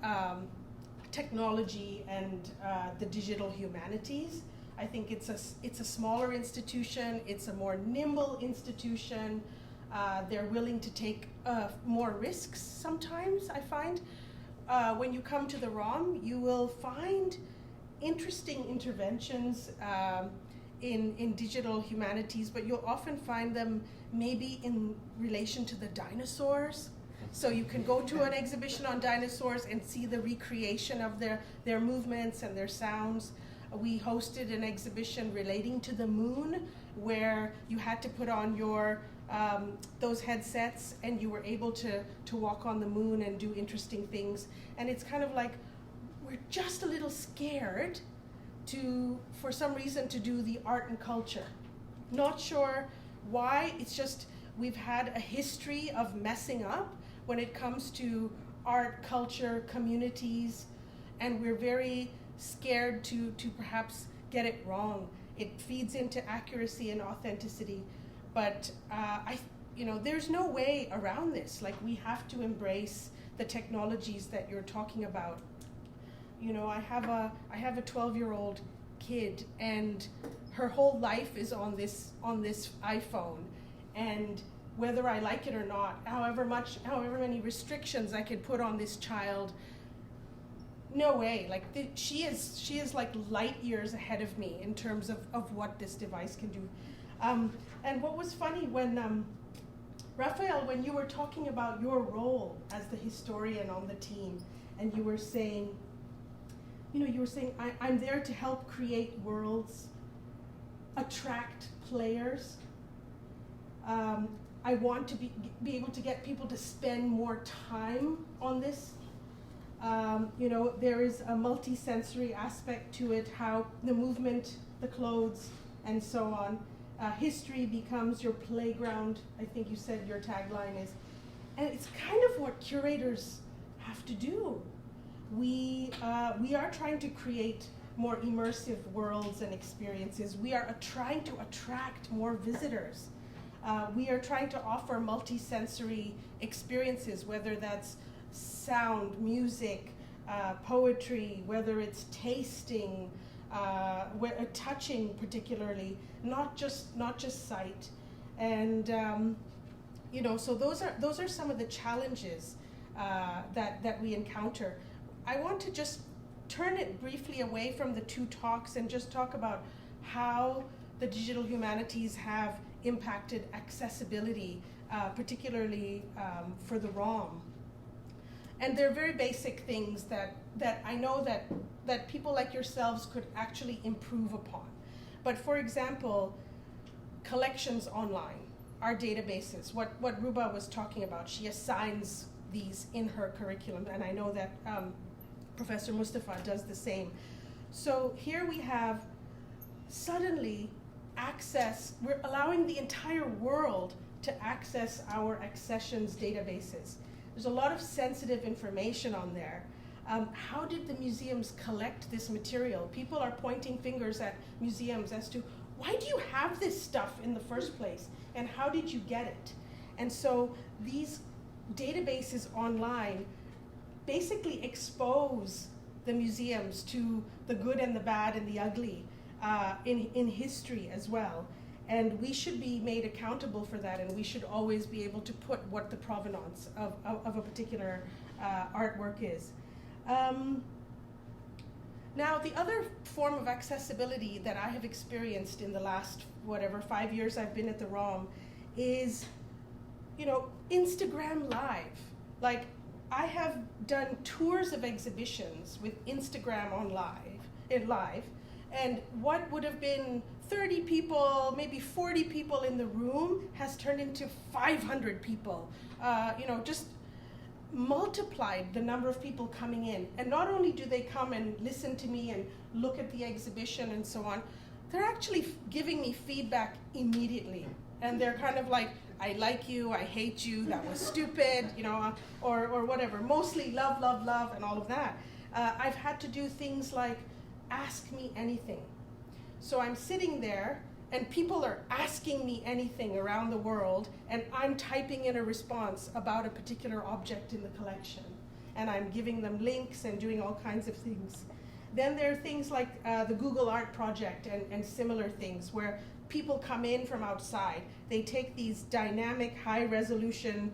technology and the digital humanities. I think it's a smaller institution, it's a more nimble institution. They're willing to take more risks sometimes, I find. When you come to the ROM, you will find interesting interventions in digital humanities, but you'll often find them maybe in relation to the dinosaurs. So you can go to an exhibition on dinosaurs and see the recreation of their movements and their sounds. We hosted an exhibition relating to the moon, where you had to put on your those headsets and you were able to walk on the moon and do interesting things. And it's kind of like we're just a little scared for some reason, to do the art and culture. Not sure why, it's just we've had a history of messing up when it comes to art, culture, communities, and we're very scared to perhaps get it wrong. It feeds into accuracy and authenticity, but there's no way around this. Like, we have to embrace the technologies that you're talking about. I have a 12-year-old kid, and her whole life is on this iPhone, and whether I like it or not, however many restrictions I could put on this child, no way. Like, she is like light years ahead of me in terms of what this device can do. And what was funny when Raphael, when you were talking about your role as the historian on the team, and you were saying, I'm there to help create worlds, attract players. I want to be able to get people to spend more time on this. There is a multi-sensory aspect to it, how the movement, the clothes, and so on. History becomes your playground, I think you said your tagline is. And it's kind of what curators have to do. We are trying to create more immersive worlds and experiences. We are trying to attract more visitors. We are trying to offer multisensory experiences, whether that's sound, music, poetry, whether it's tasting, touching particularly, not just sight. And so those are some of the challenges that we encounter. I want to just turn it briefly away from the two talks and just talk about how the digital humanities have impacted accessibility, particularly for the ROM. And they're very basic things that I know that people like yourselves could actually improve upon. But for example, collections online, our databases, what Ruba was talking about, she assigns these in her curriculum, and I know that Professor Mustafa does the same. So here we have suddenly access, we're allowing the entire world to access our accessions databases. There's a lot of sensitive information on there. How did the museums collect this material? People are pointing fingers at museums as to, why do you have this stuff in the first place? And how did you get it? And so these databases online basically expose the museums to the good and the bad and the ugly in history as well. And we should be made accountable for that, and we should always be able to put what the provenance of a particular artwork is. Now, the other form of accessibility that I have experienced in the last, 5 years I've been at the ROM is, Instagram Live. Like, I have done tours of exhibitions with Instagram live, and what would have been 30 people, maybe 40 people in the room has turned into 500 people. Just multiplied the number of people coming in. And not only do they come and listen to me and look at the exhibition and so on, they're actually giving me feedback immediately. And they're kind of like, I like you, I hate you, that was stupid, or whatever. Mostly love, love, love, and all of that. I've had to do things like ask me anything. So I'm sitting there and people are asking me anything around the world, and I'm typing in a response about a particular object in the collection. And I'm giving them links and doing all kinds of things. Then there are things like the Google Art Project and similar things where people come in from outside. They take these dynamic, high-resolution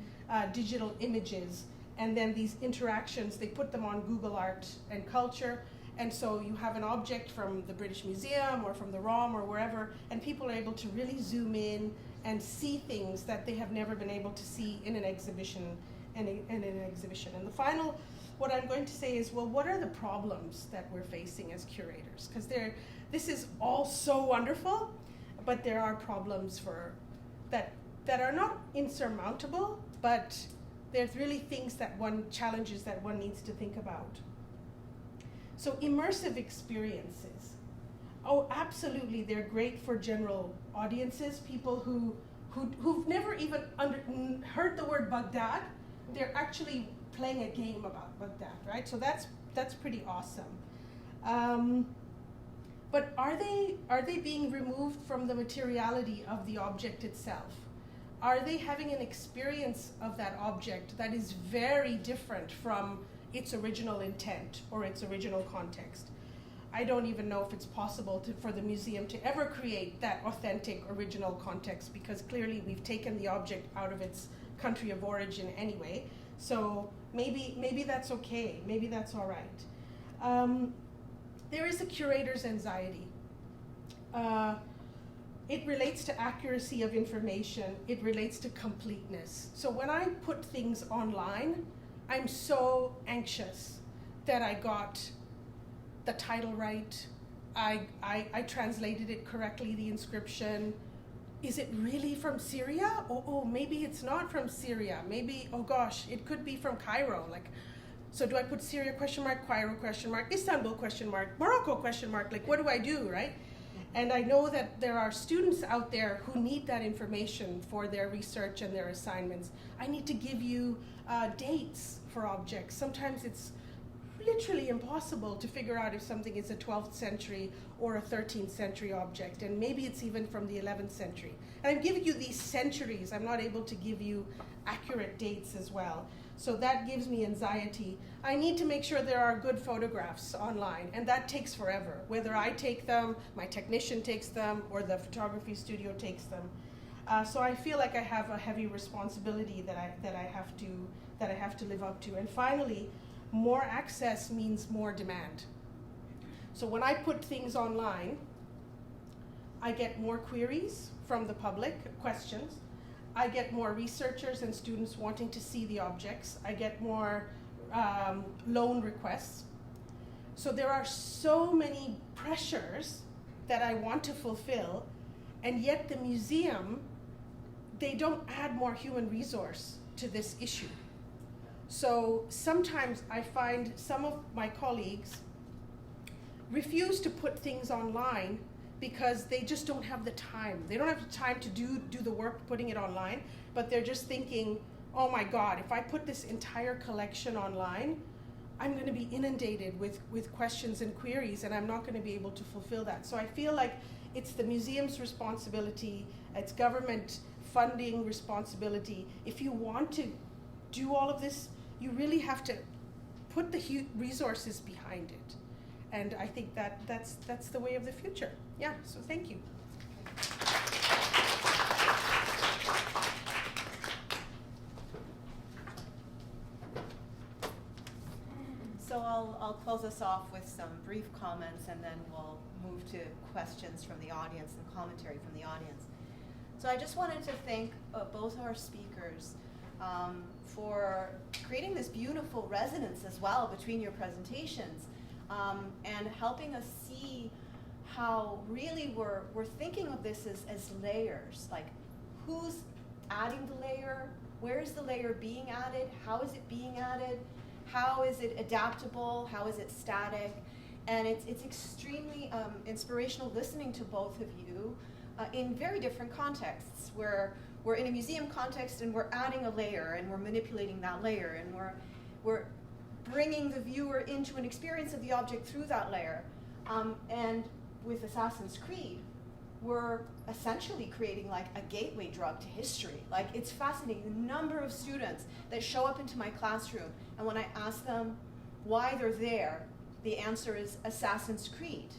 digital images, and then these interactions, they put them on Google Art and Culture. And so you have an object from the British Museum or from the ROM or wherever, and people are able to really zoom in and see things that they have never been able to see in an exhibition. And the final, what I'm going to say is, well, what are the problems that we're facing as curators? Because this is all so wonderful, but there are problems that are not insurmountable, but there's really challenges that one needs to think about. So immersive experiences. Oh, absolutely, they're great for general audiences, people who've never even heard the word Baghdad. They're actually playing a game about Baghdad, right? So that's pretty awesome. But are they being removed from the materiality of the object itself? Are they having an experience of that object that is very different from its original intent or its original context? I don't even know if it's possible for the museum to ever create that authentic original context, because clearly we've taken the object out of its country of origin anyway. So maybe that's okay, maybe that's all right. There is a curator's anxiety. It relates to accuracy of information, it relates to completeness. So when I put things online, I'm so anxious that I got the title right, I translated it correctly, the inscription. Is it really from Syria? Oh, maybe it's not from Syria. Maybe, oh gosh, it could be from Cairo. So do I put Syria ? Cairo ? Istanbul ? Morocco ? What do I do, right? And I know that there are students out there who need that information for their research and their assignments. I need to give you dates for objects. Sometimes it's literally impossible to figure out if something is a 12th century or a 13th century object, and maybe it's even from the 11th century. And I'm giving you these centuries. I'm not able to give you accurate dates as well. So that gives me anxiety. I need to make sure there are good photographs online, and that takes forever. Whether I take them, my technician takes them, or the photography studio takes them. So I feel like I have a heavy responsibility that I have to live up to. And finally, more access means more demand. So when I put things online, I get more queries from the public, questions. I get more researchers and students wanting to see the objects. I get more loan requests. So there are so many pressures that I want to fulfill, and yet the museum, they don't add more human resource to this issue. So sometimes I find some of my colleagues refuse to put things online because they just don't have the time. They don't have the time to do the work putting it online, but they're just thinking, oh my God, if I put this entire collection online, I'm going to be inundated with questions and queries, and I'm not going to be able to fulfill that. So I feel like it's the museum's responsibility, it's government funding responsibility. If you want to do all of this, you really have to put the resources behind it. And I think that's the way of the future. Yeah, so thank you. So I'll close us off with some brief comments, and then we'll move to questions from the audience and commentary from the audience. So I just wanted to thank both our speakers for creating this beautiful resonance as well between your presentations, and helping us see how really we're thinking of this as layers, like who's adding the layer, where is the layer being added, how is it being added, how is it adaptable, how is it static, and it's extremely inspirational listening to both of you in very different contexts, where we're in a museum context and we're adding a layer and we're manipulating that layer, and we're bringing the viewer into an experience of the object through that layer. And with Assassin's Creed, we're essentially creating like a gateway drug to history. Like, it's fascinating, the number of students that show up into my classroom, and when I ask them why they're there, the answer is Assassin's Creed.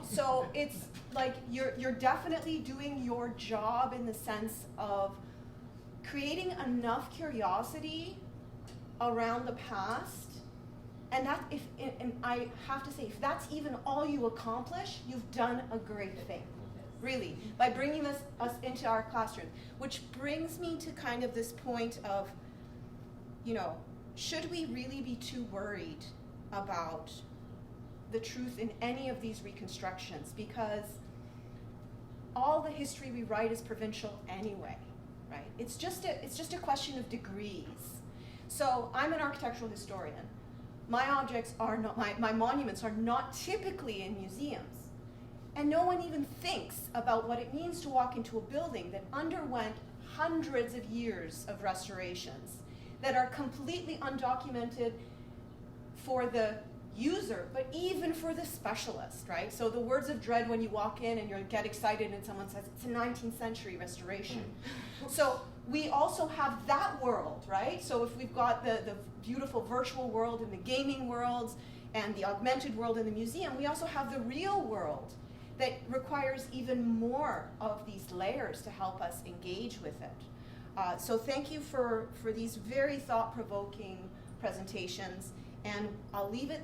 So it's like you're definitely doing your job in the sense of creating enough curiosity around the past, and that and I have to say, if that's even all you accomplish, you've done a great thing, really, by bringing us into our classroom. Which brings me to kind of this point of, should we really be too worried about the truth in any of these reconstructions? Because all the history we write is provincial anyway, right? It's just a question of degrees. So I'm an architectural historian. My objects are not, my monuments are not typically in museums. And no one even thinks about what it means to walk into a building that underwent hundreds of years of restorations, that are completely undocumented for the user, but even for the specialist, right? So the words of dread when you walk in and you get excited and someone says it's a 19th century restoration. So we also have that world, right? So if we've got the beautiful virtual world and the gaming worlds and the augmented world in the museum, we also have the real world that requires even more of these layers to help us engage with it. So thank you for these very thought-provoking presentations, and I'll leave it